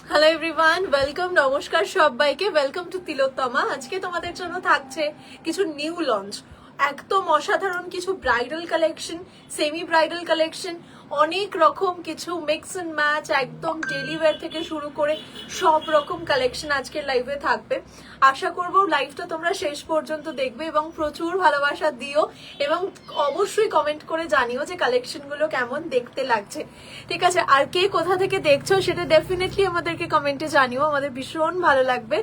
Hello everyone, welcome, নমস্কার সবাইকে। Welcome to তিলোত্তমা। আজকে তোমাদের জন্য থাকছে কিছু নিউ লঞ্চ, একদম অসাধারণ কিছু bridal collection, semi bridal collection, অনেক রকম কিছু মিক্স এন্ড ম্যাচ, একদম ডেলি ওয়্যার থেকে শুরু করে সব রকম কালেকশন আজকের লাইভে থাকবে। আশা করবো লাইভটা তোমরা শেষ পর্যন্ত দেখবে এবং প্রচুর ভালোবাসা দিও এবং অবশ্যই কমেন্ট করে জানিও যে কালেকশনগুলো কেমন দেখতে লাগছে। ঠিক আছে, আর কে কোথা থেকে দেখছো সেটা ডেফিনেটলি আমাদেরকে কমেন্টে জানিও, আমাদের ভীষণ ভালো লাগবে।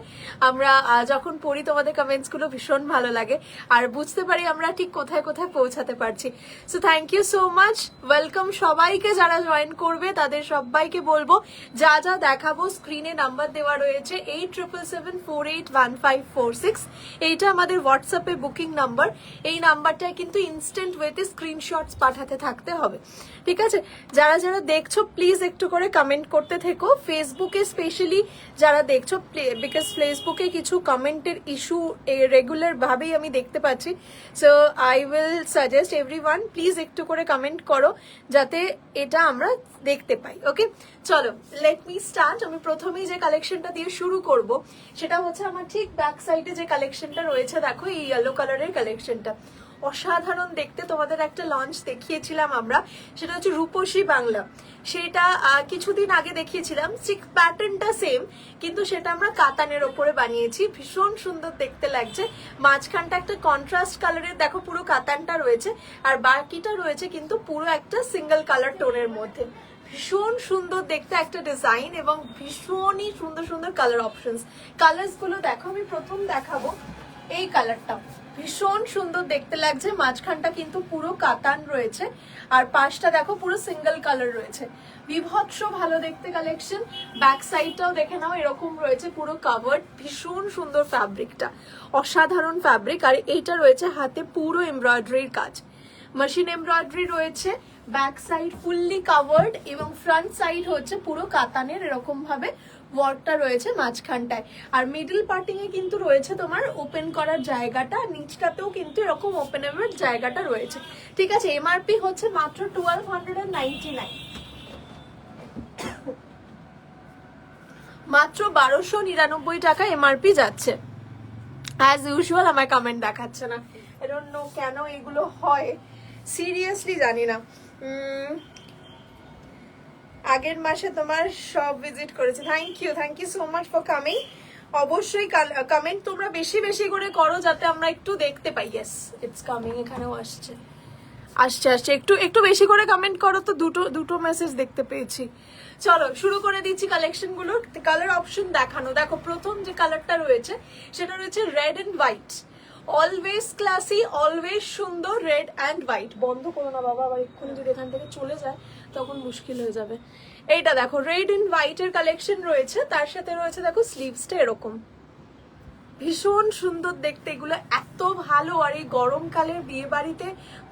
আমরা যখন পড়ি তোমাদের কমেন্টস গুলো ভীষণ ভালো লাগে আর বুঝতে পারি আমরা ঠিক কোথায় কোথায় পৌঁছাতে পারছি। So thank you so much, welcome সবাইকে। যারা জয়েন করবে তাদের সবাইকে বলবো যা যা দেখাবো স্ক্রিনে নাম্বার দেওয়া রয়েছে 8777481546। এইটা আমাদের হোয়াটসঅ্যাপে বুকিং নাম্বার। এই নাম্বারটায় কিন্তু ইনস্ট্যান্ট ওয়েতে স্ক্রিনশটস পাঠাতে থাকতে হবে। ঠিক আছে, যারা যারা দেখছো প্লিজ একটু করে কমেন্ট করতে থেকো। ফেসবুকে স্পেশালি যারা দেখছো, বিকজ ফেসবুকে কিছু কমেন্টের ইস্যু রেগুলার ভাবেই আমি দেখতে পাচ্ছি। So I will suggest everyone please একটু করে কমেন্ট করো যাতে এটা আমরা দেখতে পাই। ওকে, চলো লেট মি স্টার্ট। আমি প্রথমেই যে কালেকশনটা দিয়ে শুরু করব সেটা হচ্ছে আমার ঠিক ব্যাক সাইডে যে কালেকশনটা রয়েছে, দেখো এই ইয়েলো কালারের কালেকশনটা অসাধারণ দেখতে। তোমাদের একটা লঞ্চ দেখিয়েছিলাম আমরা, সেটা হচ্ছে রূপসী বাংলা। সেটা কিছুদিন আগে দেখিয়েছিলাম, প্যাটার্নটা সেম কিন্তু সেটা আমরা কাতানের ওপরে বানিয়েছি। ভীষণ সুন্দর দেখতে লাগছে। মাঝখানটা একটা কন্ট্রাস্ট কালারের দেখো পুরো কাতানটা রয়েছে, আর বাকিটা রয়েছে কিন্তু পুরো একটা সিঙ্গেল কালার টোনের মধ্যে। ভীষণ সুন্দর দেখতে একটা ডিজাইন এবং ভীষণই সুন্দর সুন্দর কালার অপশনস। কালার্স গুলো দেখো, আমি প্রথম দেখাবো এই কালারটা, ভীষণ সুন্দর দেখতে লাগছে। মাঝখানটা কিন্তু পুরো কাতান রয়েছে আর পাশটা দেখো পুরো সিঙ্গেল কালার রয়েছে। বিভৎস ভালো দেখতে কালেকশন। ব্যাক সাইডটাও দেখে নাও, এরকম রয়েছে পুরো কাভার্ড। ভীষণ সুন্দর ফ্যাব্রিকটা, অসাধারণ ফ্যাব্রিক। আর এইটা রয়েছে হাতে পুরো এমব্রয়ডারির কাজ, মেশিন এমব্রয়ডারি রয়েছে। ব্যাক সাইড ফুললি কাভার্ড এবং ফ্রন্ট সাইড হচ্ছে পুরো কাতানের এরকম ভাবে ওয়ার্কটা রয়েছে মাঝখানটায়। আর মিডল পার্টিং এ কিন্তু রয়েছে তোমার ওপেন করার জায়গাটা, নিচটাতেও কিন্তু এরকম ওপেনেবল জায়গাটা রয়েছে। ঠিক আছে, এমআরপি হচ্ছে মাত্র 1299, মাত্র 1299 টাকা এমআরপি যাচ্ছে। অ্যাজ ইউজুয়াল আমার কমেন্ট দেখাচ্ছে না, আই ডোন্ট নো কেন এগুলো হয়, সিরিয়াসলি জানি না। আগের মাসে তোমার সব ভিজিট করেছে। Thank you so much for coming. অবশ্যই কমেন্ট তোমরা বেশি বেশি করে করো যাতে আমরা একটু দেখতে পাই। ইয়েস, ইটস কামিং, এখানেও আসছে আসছে আসছে একটু একটু বেশি করে কমেন্ট করো তো দুটো মেসেজ দেখতে পেয়েছি। চলো শুরু করে দিচ্ছি কালেকশন গুলো। কালার অপশন দেখানো, দেখো প্রথম যে কালারটা রয়েছে সেটা রয়েছে red and white. Always classy, always সুন্দর। Red and white. বন্ধ করো না বাবা, আবার এক্ষুনি যদি এখান থেকে চলে যায় তখন মুশকিল হয়ে যাবে। এইটা দেখো রেড এন্ড হোয়াইট এর কালেকশন রয়েছে, তার সাথে রয়েছে দেখো স্লিভসটা এরকম, ভীষণ সুন্দর দেখতে এগুলো, এত ভালো। আর এই গরমকালের বিয়ে বাড়িতে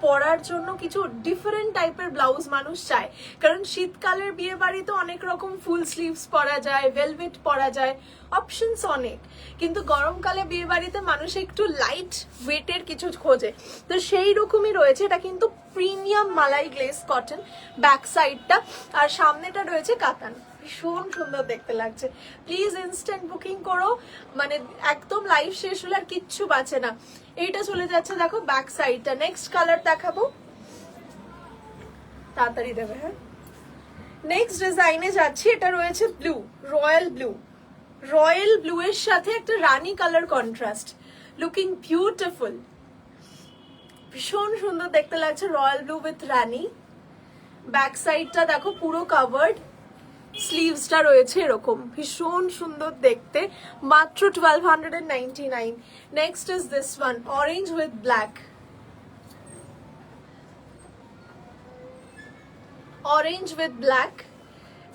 পরার জন্য কিছু ডিফারেন্ট টাইপের ব্লাউজ মানুষ চায়, কারণ শীতকালের বিয়ে বাড়িতে অনেক রকম ফুল স্লিভস পরা যায়, ভেলভেট পরা যায়, অপশনস অনেক। কিন্তু গরমকালে বিয়ে বাড়িতে মানুষ একটু লাইট ওয়েটের কিছু খোঁজে, তো সেই রকমই রয়েছে। এটা কিন্তু প্রিমিয়াম মালাই গ্লেস কটন ব্যাক সাইডটা, আর সামনেটা রয়েছে কাতান। ভীষণ সুন্দর দেখতে লাগছে। প্লিজ ইনস্ট্যান্ট বুকিং করো, মানে একদম লাইভ শেষ হলে আর কিচ্ছু বাঁচে না। এইটা চলে যাচ্ছে দেখো ব্যাক সাইডটা। নেক্সট কালার দেখাবো, তাড়াতাড়ি দেবে। হ্যাঁ, নেক্সট ডিজাইনে যাচ্ছি। এটা রয়েছে blue, royal blue. Royal blue এর সাথে একটা রানী কালার কন্ট্রাস্ট, লুকিং বিউটিফুল। ভীষণ সুন্দর দেখতে লাগছে, royal blue with Rani. Back সাইডটা দেখো পুরো কাভার্ড, স্লিভসটা রয়েছে এরকম, ভীষণ সুন্দর দেখতে, মাত্র 1299। Next is this one, orange with black. Orange with black.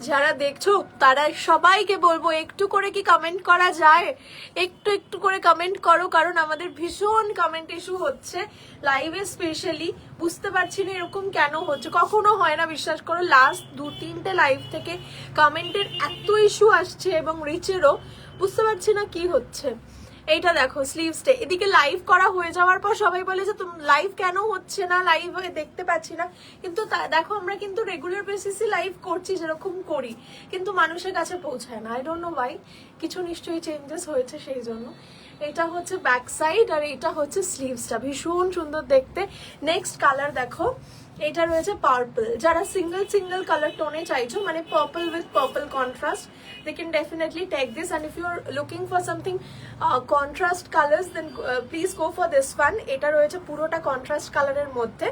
যারা দেখছো তারা সবাইকে বলবো একটু করে কি কমেন্ট করা যায়, একটু একটু করে কমেন্ট করো, কারণ আমাদের ভীষণ কমেন্ট ইস্যু হচ্ছে লাইভে স্পেশালি। বুঝতে পারছি না এরকম কেন হচ্ছে, কখনো হয় না বিশ্বাস করো। লাস্ট 2-3টে লাইভ থেকে কমেন্টের এত ইস্যু আসছে এবং রিচেরও, বুঝতে পারছি না কি হচ্ছে। এইটা দেখো স্লিভসটা, এদিকে লাইভ করা হয়ে যাওয়ার পর সবাই বলে যে তুমি লাইভ কেন হচ্ছে না, লাইভ হয়ে দেখতে পাচ্ছি না, কিন্তু দেখো আমরা কিন্তু রেগুলার বেসিসে লাইভ করছি, যেরকম করি, কিন্তু মানুষের কাছে পৌঁছায় না। আই ডোন্ট নো ওয়াই, কিছু নিশ্চয়ই চেঞ্জেস হয়েছে সেই জন্য। এটা হচ্ছে ব্যাক সাইড আর এটা হচ্ছে স্লিভসটা, ভীষণ সুন্দর দেখতে। নেক্সট কালার দেখো, এটা রয়েছে পার্পল। যারা সিঙ্গেল সিঙ্গেল কালার টোনে চাইছো, মানে purple with purple contrast, they can definitely take this, and if you are looking for something contrast colors, then please go for this one. এটা রয়েছে পুরোটা কন্ট্রাস্ট কালারের মধ্যে,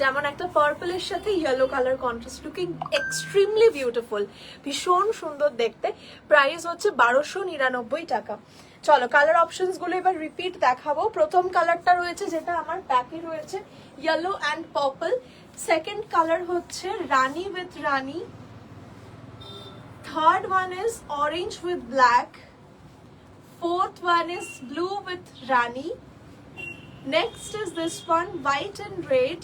যেমন একটা পার্পল এর সাথে yellow colour contrast, looking extremely beautiful, ভীষণ সুন্দর দেখতে। প্রাইস হচ্ছে 1299 টাকা। চলো কালার অপশনস গুলো এবার রিপিট দেখাবো। প্রথম কালারটা রয়েছে যেটা আমার ব্যাকে রয়েছে, yellow and purple. Second colour হচ্ছে Rani with Rani. Third one is orange with black. Fourth one is blue with Rani. Next is this one, white and red.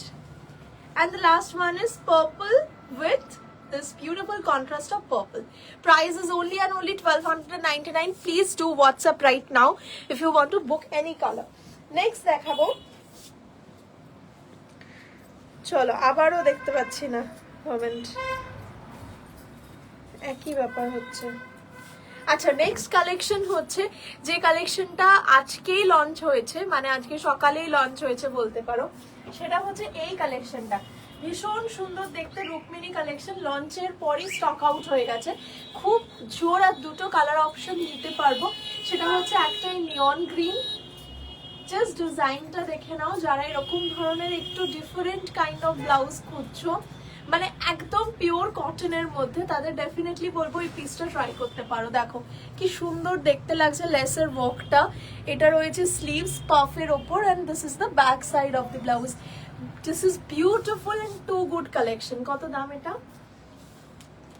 And the last one is purple with this beautiful contrast of purple. Price is only and only 1299. Please do WhatsApp right now if you want to book any color. Next দেখাবো, চলো আবারও দেখতে পাচ্ছি না, moment, একই ব্যাপার হচ্ছে। আচ্ছা, নেক্সট কালেকশন হচ্ছে যে কালেকশনটা আজকেই লঞ্চ হয়েছে, মানে আজকে সকালেই লঞ্চ হয়েছে বলতে পারো, সেটা হচ্ছে এই কালেকশনটা। ভীষণ সুন্দর দেখতে রুকমিনি কালেকশন, লঞ্চের পরই স্টক আউট হয়ে গেছে। খুব জোর আর দুটো কালার অপশন দিতে পারবো, সেটা হচ্ছে একটা নিয়ন গ্রিন, জাস্ট ডিজাইনটা দেখে নাও। যারা এরকম ধরনের একটু ডিফারেন্ট কাইন্ড অফ ব্লাউজ খুঁজছো, মানে একদম পিওর কটনের মধ্যে, তাদের ডেফিনেটলি বলবো এই পিসটা ট্রাই করতে পারো। দেখো কি সুন্দর দেখতে লাগছে লেসের ওয়ার্কটা। এটা রয়েছে স্লিভস পাফের ওপর, and this is the back side of the blouse. This is beautiful and too good collection. কত দাম এটা?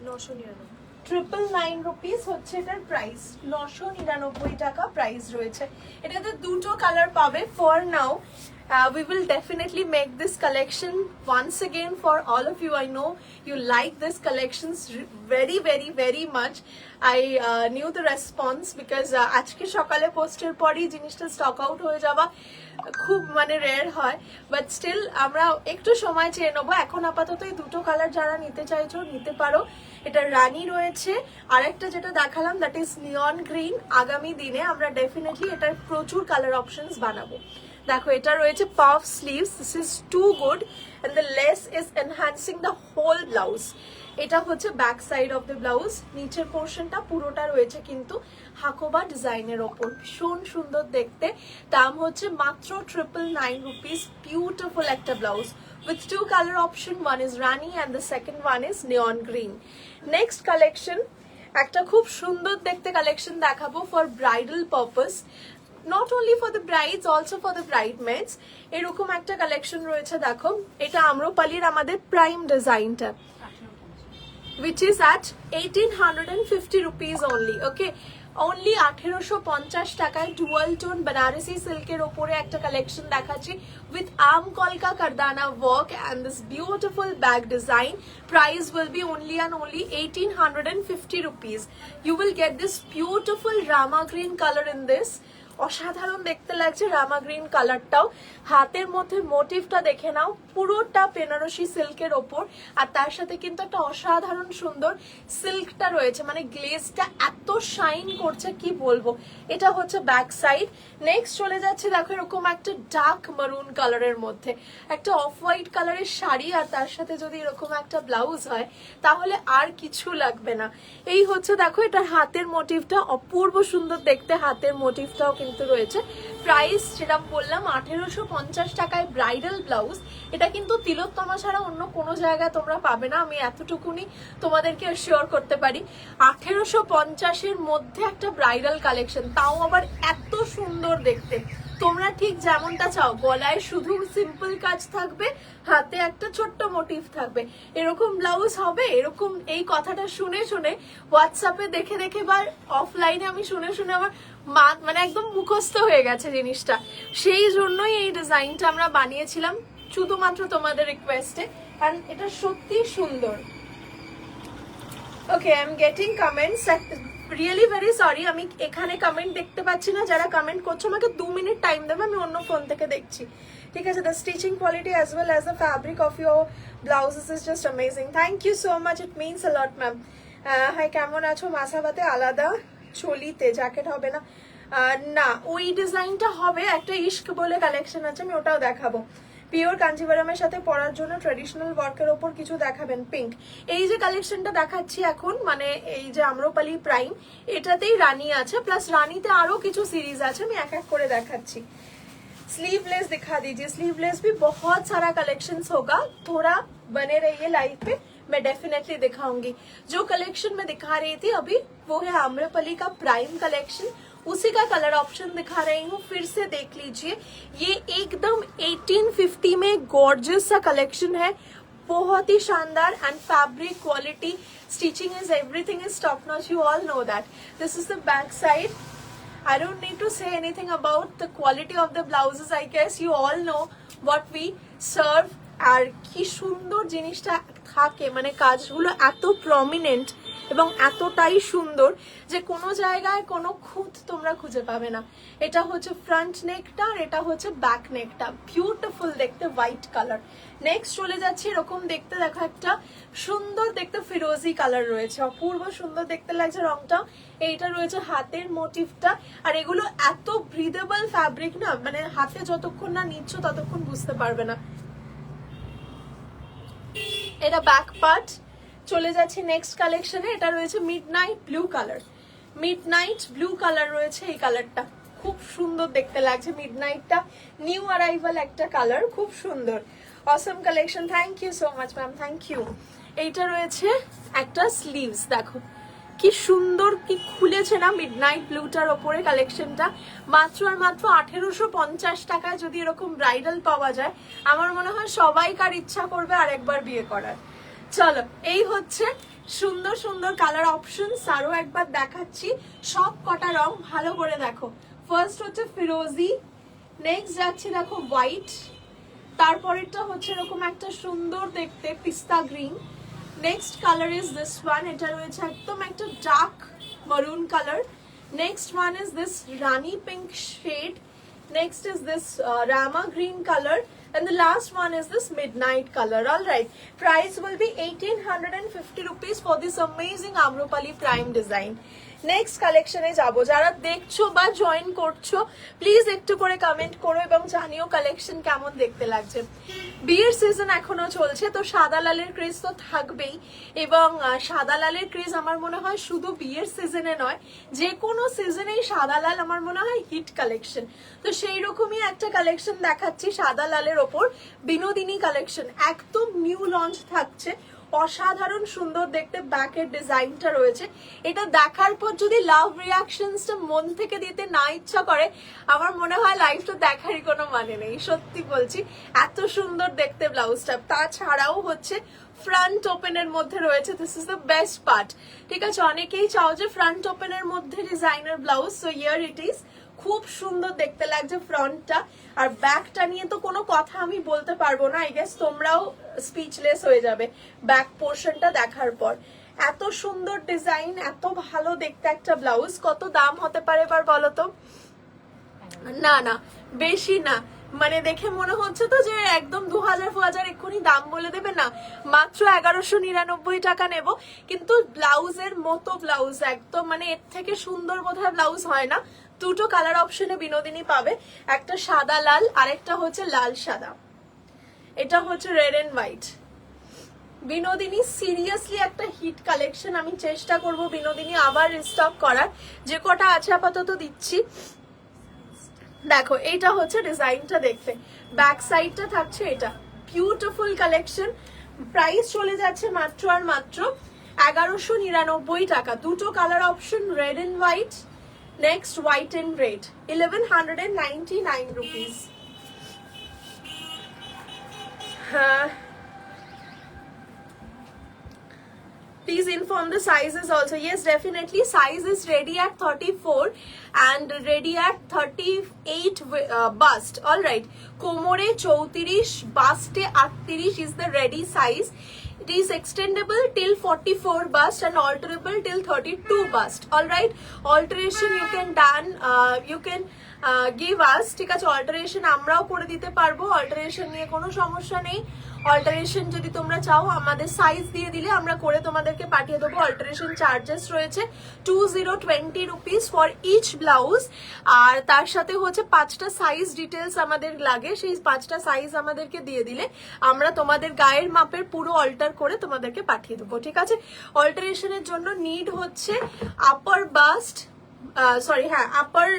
999 রুপিস হচ্ছে এটার প্রাইস। 999 টাকা প্রাইস রয়েছে। এটাতে দুটো কালার পাবে। For now we will definitely make this collection once again for all of you. I know you like this collections very very very much. I knew the response because আজকে সকালে পোস্টের পরই জিনিসটা stock out হয়ে যাওয়া খুব মানে rare হয়, বাট স্টিল আমরা একটু সময় চেয়ে নেবো। এখন আপাতত এই দুটো কালার যারা নিতে চাইছো নিতে পারো। এটা রানী রয়েছে, আর একটা যেটা দেখালাম দ্যাট ইজ নিয়ন গ্রিন। আগামী দিনে আমরা ডেফিনেটলি এটার প্রচুর কালার অপশনস বানাবো। দেখো এটা রয়েছে puff sleeves, this is too good, and the lace is enhancing the whole blouse. এটা হচ্ছে back side of the blouse. নিচের পোর্শনটা পুরোটা রয়েছে কিন্তু হাকোবা ডিজাইনের ওপর, ভীষণ সুন্দর দেখতে। দাম হচ্ছে মাত্র 999 রুপিস। বিউটিফুল একটা blouse with two color option, one is Rani and the second one is neon green. Next collection, একটা খুব সুন্দর দেখতে কালেকশন দেখাবো for bridal purpose, not only for the brides also for the bridesmaids. এরকম একটা collection রয়েছে। দেখো এটা আম্রপালির আমাদের প্রাইম ডিজাইনটা, which is at 1850 rupees only. Okay, only 1850 টাকায় ডুয়াল টোন বেনারসি সিল্কের ওপরে একটা কালেকশন দেখাচ্ছি with arm kolka kardana work and this beautiful bag design. Price will be only and only 1850 rupees. You will get this beautiful rama green color in this. অসাধারণ দেখতে লাগছে রামা green কালারটাও। হাতের মধ্যে মোটিভটা দেখে নাও, পুরোটা বেনারসি সিল্কের ওপর, আর তার সাথে কিন্তু একটা অসাধারণ সুন্দর সিল্কটা রয়েছে, মানে গ্লেজটা এত শাইন করছে কি বলবো। এটা হচ্ছে ব্যাক সাইড। নেক্সট চলে যাচ্ছে দেখো এরকম একটা ডার্ক মারুন কালারের মধ্যে একটা অফ হোয়াইট কালারের শাড়ি, আর তার সাথে যদি এরকম একটা ব্লাউজ হয় তাহলে আর কিছু লাগবে না। এই হচ্ছে দেখো এটার হাতের মোটিভটা অপূর্ব সুন্দর দেখতে, হাতের মোটিভটাও কিন্তু রয়েছে। প্রাইস যেটা বললাম 1850 টাকায় ব্রাইডাল ব্লাউজ। এটা কিন্তু তিলোত্তমা ছাড়া অন্য কোনো জায়গায় তোমরা পাবে না, আমি এতটুকুনি তোমাদেরকে শিওর করতে পারি। 1850-এর মধ্যে একটা ব্রাইডাল কালেকশন, তাও আবার এত সুন্দর দেখতে। তোমরা ঠিক যেমনটা চাও, গলায় শুধু সিম্পল কাজ থাকবে, হাতে একটা ছোট্ট মোটিভ থাকবে, এরকম ব্লাউজ হবে। এরকম এই কথাটা শুনে শুনে হোয়াটসঅ্যাপে দেখে দেখে বা অফলাইনে আমি শুনে শুনে আমার মানে একদম মুখস্থ হয়ে গেছে জিনিসটা। সেই জন্যই এই ডিজাইনটা আমরা বানিয়েছিলাম শুধুমাত্র তোমাদের রিকোয়েস্টে, কারণ এটা সত্যি সুন্দর। Okay, I'm getting comments that really very sorry, আমি এখানে কমেন্ট দেখতে পাচ্ছি না। যারা কমেন্ট করছো আমাকে 2 মিনিট টাইম দেবে, আমি অন্য ফোন থেকে দেখছি, ঠিক আছে? The stitching quality as well as the fabric of your blouses is just amazing. Thank you so much, it means a lot ma'am. Hi, কেমন আছো? মাসাবাতে আলাদা চলিতে জ্যাকেট হবে না? না, ওই ডিজাইনটা হবে, একটা ইস্ক বলে কালেকশন আছে, আমি ওটাও দেখাবো। পিওর কাঞ্জিভারামের সাথে পরার জন্য ট্রেডিশনাল ওয়ার্কের ওপর কিছু দেখাবেন পিঙ্ক। এই যে কালেকশনটা দেখাচ্ছি এখন, মানে এই যে আম্রপালি প্রাইম, এটাতেই রানী আছে, প্লাস রানীতে আরো কিছু সিরিজ আছে, আমি এক এক করে দেখাচ্ছি। स्लीवलेस दिखा दीजिए। स्लीवलेस भी बहुत सारा कलेक्शंस होगा, थोड़ा बने रहिए लाइव पे, मैं डेफिनेटली दिखाऊंगी। जो कलेक्शन मैं दिखा रही थी अभी वो है आम्रपली का प्राइम कलेक्शन, उसी का कलर ऑप्शन दिखा रही हूँ, फिर से देख लीजिए। ये एकदम 1850 में गॉर्जियस सा कलेक्शन है, बहुत ही शानदार, and fabric quality, stitching is everything is top notch, you all know that. This is the back side. I don't need to say anything about the quality of the blouses. I guess you all know what we serve. আর কি সুন্দর জিনিসটা থাকে, মানে কাজগুলো এত prominent এবং এতটাই সুন্দর যে কোনো জায়গায় কোনো খুঁত তোমরা খুঁজে পাবে না। এটা হচ্ছে ফ্রন্ট নেকটা, আর এটা হচ্ছে ব্যাক নেকটা, বিউটিফুল দেখতে, হোয়াইট কালার। নেক্সট চলে যাচ্ছে, এরকম দেখতে, দেখো একটা সুন্দর দেখতে ফিরোজি কালার রয়েছে, অপূর্ব সুন্দর দেখতে লাগছে রংটা। এইটা রয়েছে হাতের মোটিভটা, আর এগুলো এত ব্রিদেবল ফ্যাব্রিক না, মানে হাতে যতক্ষণ না নিচ্ছ ততক্ষণ বুঝতে পারবে না। এটা ব্যাক পার্ট। চলে যাচ্ছে নেক্সট কালেকশনে, এটা রয়েছে midnight blue colour. Midnight blue colour রয়েছে, এই কালারটা খুব সুন্দর দেখতে লাগছে। মিডনাইটটা নিউ অ্যারাইভাল একটা কালার, খুব সুন্দর, awesome collection. Thank you so much ma'am, thank you. এইটা রয়েছে একটা স্লিভস, দেখো কি সুন্দর, কি খুলেছে না মিডনাইট ব্লুটার ওপরে কালেকশনটা। মাত্র আর মাত্র 1850 টাকায় যদি এরকম ব্রাইডাল পাওয়া যায়, আমার মনে হয় সবাইকার ইচ্ছা করবে আরেকবার বিয়ে করার। চলো, এই হচ্ছে সুন্দর সুন্দর কালার অপশনস, আরো একবার দেখাচ্ছি সব কটা রং ভালো করে দেখো। ফার্স্ট হচ্ছে ফিরোজি, নেক্সট যাচ্ছে দেখো হোয়াইট, তারপরেরটা হচ্ছে এরকম একটা সুন্দর দেখতে pista green. Next colour is this one, এটা রয়েছে একদম একটা dark maroon colour. Next one is this rani pink shade. Next is this rama green colour, and the last one is this midnight color. All right, price will be 1850 rupees for this amazing Amropali prime design. Next কালেকশনে যাব। যারা দেখছো বা join করছো please একটু করে comment করো এবং জানিও কালেকশন কেমন দেখতে লাগছে। বিয়ের সিজন এখনো চলছে, তো সাদা লালের ক্রেজ তো থাকবেই, এবং সাদা লালের ক্রেজ আমার মনে হয় শুধু বিয়ের সিজনে নয়, যে কোনো সিজনেই সাদা লাল আমার মনে হয় হিট কালেকশন। তো সেই রকমই একটা কালেকশন দেখাচ্ছি সাদা লালের ওপর, বিনোদিনী কালেকশন, একদম নিউ লঞ্চ থাকছে, অসাধারণ সুন্দর দেখতে ব্যাকের ডিজাইনটা রয়েছে। এটা দেখার পর যদি লাভ রিয়াকশনসটা মন থেকে দিতে না ইচ্ছা করে, আমার মনে হয় লাইফটা দেখারই কোনো মানে নেই, সত্যি বলছি, এত সুন্দর দেখতে ব্লাউজটা। তাছাড়াও হচ্ছে ফ্রন্ট ওপেনের মধ্যে রয়েছে, this is the best part, ঠিক আছে? অনেকেই চাও যে ফ্রন্ট ওপেনের মধ্যে designer blouse, so here it is, খুব সুন্দর দেখতে লাগছে ফ্রন্টটা। আর ব্যাকটা নিয়ে তো কোনো কথা আমি বলতে পারবো না, আই গেস তোমরাও স্পিচলেস হয়ে যাবে ব্যাক পোর্শনটা দেখার পর। এত সুন্দর ডিজাইন, এত ভালো দেখতে একটা ব্লাউজ। কত দাম হতে পারে এবার বলো তো? না না, বেশি না, মানে দেখে মনে হচ্ছে তো যে একদম 2000 এক্ষুনি দাম বলে দেবে, না, মাত্র 1199 টাকা নেব। কিন্তু ব্লাউজের মতো ব্লাউজ একদম, মানে এর থেকে সুন্দর বোধহয় ব্লাউজ হয় না। দুটো কালার অপশনে বিনোদিনী পাবে, একটা সাদা লাল, আরেকটা হচ্ছে লাল সাদা। এটা হচ্ছে red and white. Binodini seriously একটা হিট কালেকশন, আমি চেষ্টা করব বিনোদিনী আবার রিস্টক করার, যে কটা আছে আপাতত দিচ্ছি। দেখো এইটা হচ্ছে ডিজাইনটা দেখতে, ব্যাক সাইডটা থাকছে এটা, বিউটিফুল কালেকশন। প্রাইস চলে যাচ্ছে মাত্র আর মাত্র 1199 টাকা। দুটো colour option, red and white, next white and red, 1199 rupees. হ্যাঁ, Please inform the sizes also. Yes, definitely. Size is ready at 34 and ready at 38 bust. All right. Komore 34, bust 38 is the ready size. It is extendable till 44 bust and alterable till 32 bust. All right. Alteration you can done. You can give us. ঠিক আছে, alteration আমরাও করে দিতে পারবো। alteration নিয়ে কোনো সমস্যা নেই। অল্টারেশন যদি তোমরা চাও আমাদের সাইজ দিয়ে দিলে আমরা করে তোমাদেরকে পাঠিয়ে দেবো। অল্টারেশন চার্জেস রয়েছে 2020 রুপিস ফর ইচ ব্লাউজ। আর তার সাথে হচ্ছে 5টা সাইজ ডিটেলস আমাদের লাগে, সেই 5টা সাইজ আমাদেরকে দিয়ে দিলে আমরা তোমাদের গায়ের মাপের পুরো অল্টার করে তোমাদেরকে পাঠিয়ে দেবো। ঠিক আছে, অল্টারেশনের জন্য নিড হচ্ছে আপার বাস্ট, সরি হ্যাঁ আপার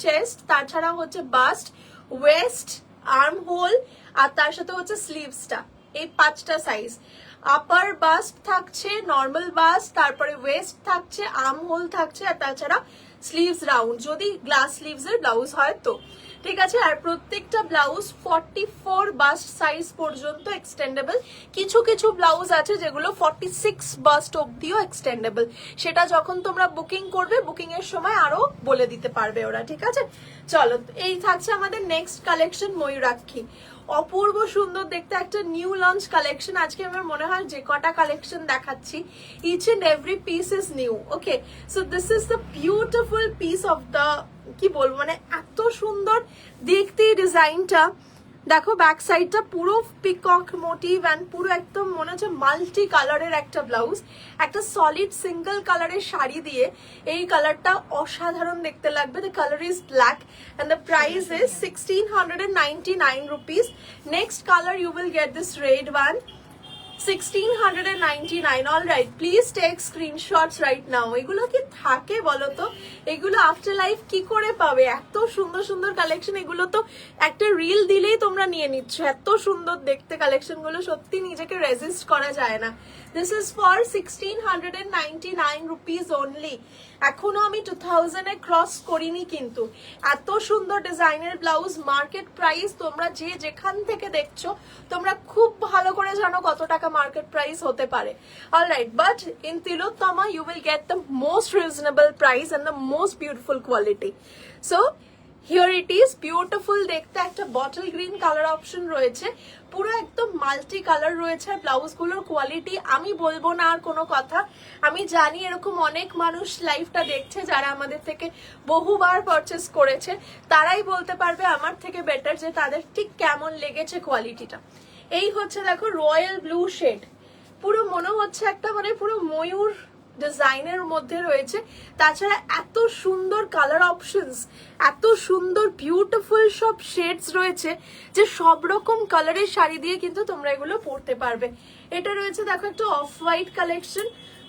চেস্ট, তাছাড়া হচ্ছে বাস্ট, ওয়েস্ট, আর্ম হোল আর তার সাথে হচ্ছে স্লিভসটা। এই 5টা সাইজ। আপার বাস্ট থাকছে, নর্মাল বাস্ট, তারপরে ওয়েস্ট থাকছে, আর্ম হোল থাকছে আর তাছাড়া স্লিভস রাউন্ড যদি গ্লাস স্লিভস এর ব্লাউজ হয় তো। ঠিক আছে, আর প্রত্যেকটা ব্লাউজ 44 বাস্ট সাইজ পর্যন্ত এক্সটেন্ডেবল। কিছু কিছু ব্লাউজ আছে যেগুলো 46 বাস্ট অব্দিও এক্সটেন্ডেবল, সেটা যখন তোমরা বুকিং করবে বুকিং এর সময় আরো বলে দিতে পারবে ওরা। ঠিক আছে, চলো এই থাকছে আমাদের নেক্সট কালেকশন ময়ূরাক্ষী। অপূর্ব সুন্দর দেখতে একটা নিউ লঞ্চ কালেকশন। আজকে আমার মনে হয় যে কটা কালেকশন দেখাচ্ছি each and every piece is new. Okay, so this is the beautiful piece of the, কি বলবো মানে এত সুন্দর দেখতে ডিজাইনটা। দেখো ব্যাক সাইডটা পুরো পিকক মোটিভ অ্যান্ড পুরো একদম মনে হচ্ছে মাল্টি কালারের একটা ব্লাউজ। একটা সলিড সিঙ্গেল কালারের শাড়ি দিয়ে এই কালারটা অসাধারণ দেখতে লাগবে। The colour is black and the price is 1699 rupees. Next color you will get this red one, 1699. all right, please take screenshots right now. এগুলো কি থাকে বলো তো, এগুলো আফটার লাইফ কি করে পাবে? এত সুন্দর সুন্দর কালেকশন, এগুলো তো একটা রিল দিলেই তোমরা নিয়ে নিচ্ছ। এত সুন্দর দেখতে কালেকশন গুলো, সত্যি নিজেকে রেজিস্ট করা যায় না। This is for 1699 rupees only. এখনো আমি 2000 এ ক্রস করিনি, কিন্তু এত সুন্দর ডিজাইনের ব্লাউজ। মার্কেট প্রাইস তোমরা যে যেখান থেকে দেখছো তোমরা খুব ভালো করে জানো কত টাকা মার্কেট প্রাইস হতে পারে। Alright, but in Tilottama you will get the most reasonable price and the most beautiful quality. So here it is, beautiful দেখতে একটা বটল গ্রিন কালার অপশন রয়েছে, পুরো একদম মাল্টি কালার রয়েছে। ব্লাউজ গুলোর কোয়ালিটি আমি বলবো না আর কোনো কথা। আমি জানি এরকম অনেক মানুষ লাইভটা দেখছে যারা আমাদের থেকে বহুবার পারচেস করেছে, তারাই বলতে পারবে আমার থেকে বেটার যে তাদের ঠিক কেমন লেগেছে কোয়ালিটিটা। এই হচ্ছে দেখো রয়্যাল ব্লু শেড, পুরো মনে হচ্ছে একটা মানে পুরো ময়ূর ডিজাইনের মধ্যে রয়েছে। তাছাড়া এত সুন্দর কালার অপশনস, এত সুন্দর বিউটিফুল সব শেডস রয়েছে যে সব রকম কালারের শাড়ি দিয়ে কিন্তু তোমরা এগুলো পরতে পারবে। এটা রয়েছে দেখো একটা অফ হোয়াইট কালেকশন,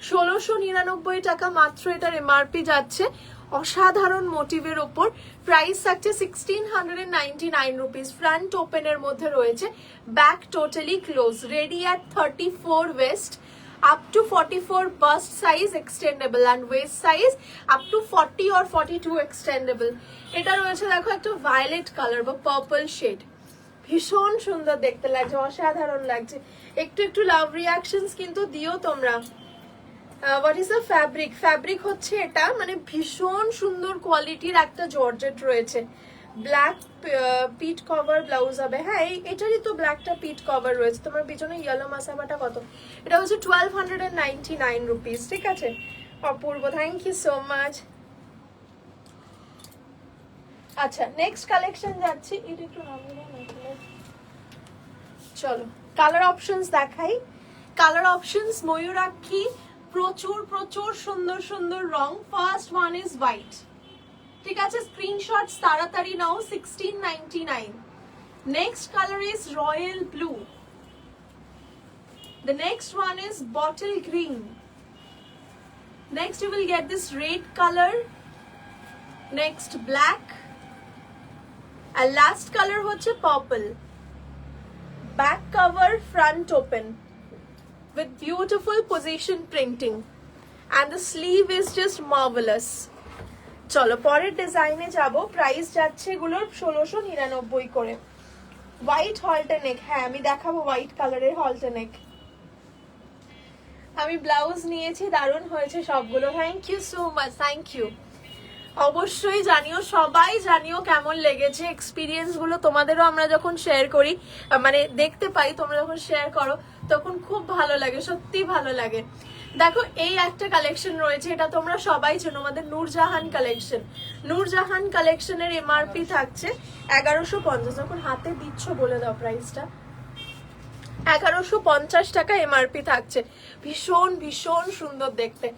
1699 টাকা মাত্র এটার এমআরপি যাচ্ছে। অসাধারণ মোটিভের ওপর প্রাইস থাকছে 1699 রুপিস। ফ্রন্ট ওপেনের মধ্যে রয়েছে, back totally close, ready at 34 West, up to 44 bust size extendable and waist size up to 40 or 42 extendable. এটা রয়েছে দেখো একটা ভায়োলেট কালার বা পার্পল শেড, ভীষণ সুন্দর দেখতে লাগছে, অসাধারণ লাগছে। একটু একটু লাভ রিঅ্যাকশনস কিন্তু দিও তোমরা। What is the fabric? Fabric হচ্ছে এটা মানে ভীষণ সুন্দর কোয়ালিটির একটা জর্জেট রয়েছে। ব্ল্যাক পিট কভার ব্লাউজ হবে। হ্যাঁ, এটারই তো ব্ল্যাকটা পিট কভার রয়েছে। তোমার পিছনে ইয়েলো মাসাবাটা কত? এটা হচ্ছে 1299 রুপিস। ঠিক আছে, অপূর্ব, থ্যাংক ইউ সো মাচ। আচ্ছা, নেক্সট কালেকশন যাচ্ছি। এটা একটু চলো কালার অপশনস দেখাই। কালার অপশনস ময়ূরাক্ষী, প্রচুর প্রচুর সুন্দর সুন্দর রং। First one is white. ঠিক আছে, স্ক্রিনশটস তাড়াতাড়ি নাও, 1699। Next colour is royal blue. The next one is bottle green. Next you will get this red color. Next black. And last color হচ্ছে purple. Back cover, front open with beautiful position printing. And the sleeve is just marvelous. চলো পরের ডিজাইনে যাব। Price যাচ্ছে এগুলোর 1699 করে। White হলটা নেক, হ্যাঁ আমি দেখাবো হোয়াইট কালারের হলটা নেক। আমি ব্লাউজ নিয়েছি, দারুণ হয়েছে সবগুলো। Thank you so much, thank you. অবশ্যই জানিও, সবাই জানিও কেমন লেগেছে এক্সপিরিয়েন্স গুলো। তোমাদেরও আমরা যখন শেয়ার করি, মানে দেখতে পাই তোমরা যখন শেয়ার করো, তখন খুব ভালো লাগে, সত্যি ভালো লাগে। দেখো এই একটা কালেকশন রয়েছে, এটা তোমরা সবাই চেনো, আমাদের নূরজাহান কালেকশন। নূরজাহান কালেকশনের এমআরপি থাকছে 1150। যখন হাতে দিচ্ছ বলে দাও প্রাইসটা। 1150 টাকা এমআরপি থাকছে। ভীষণ ভীষণ সুন্দর দেখতে,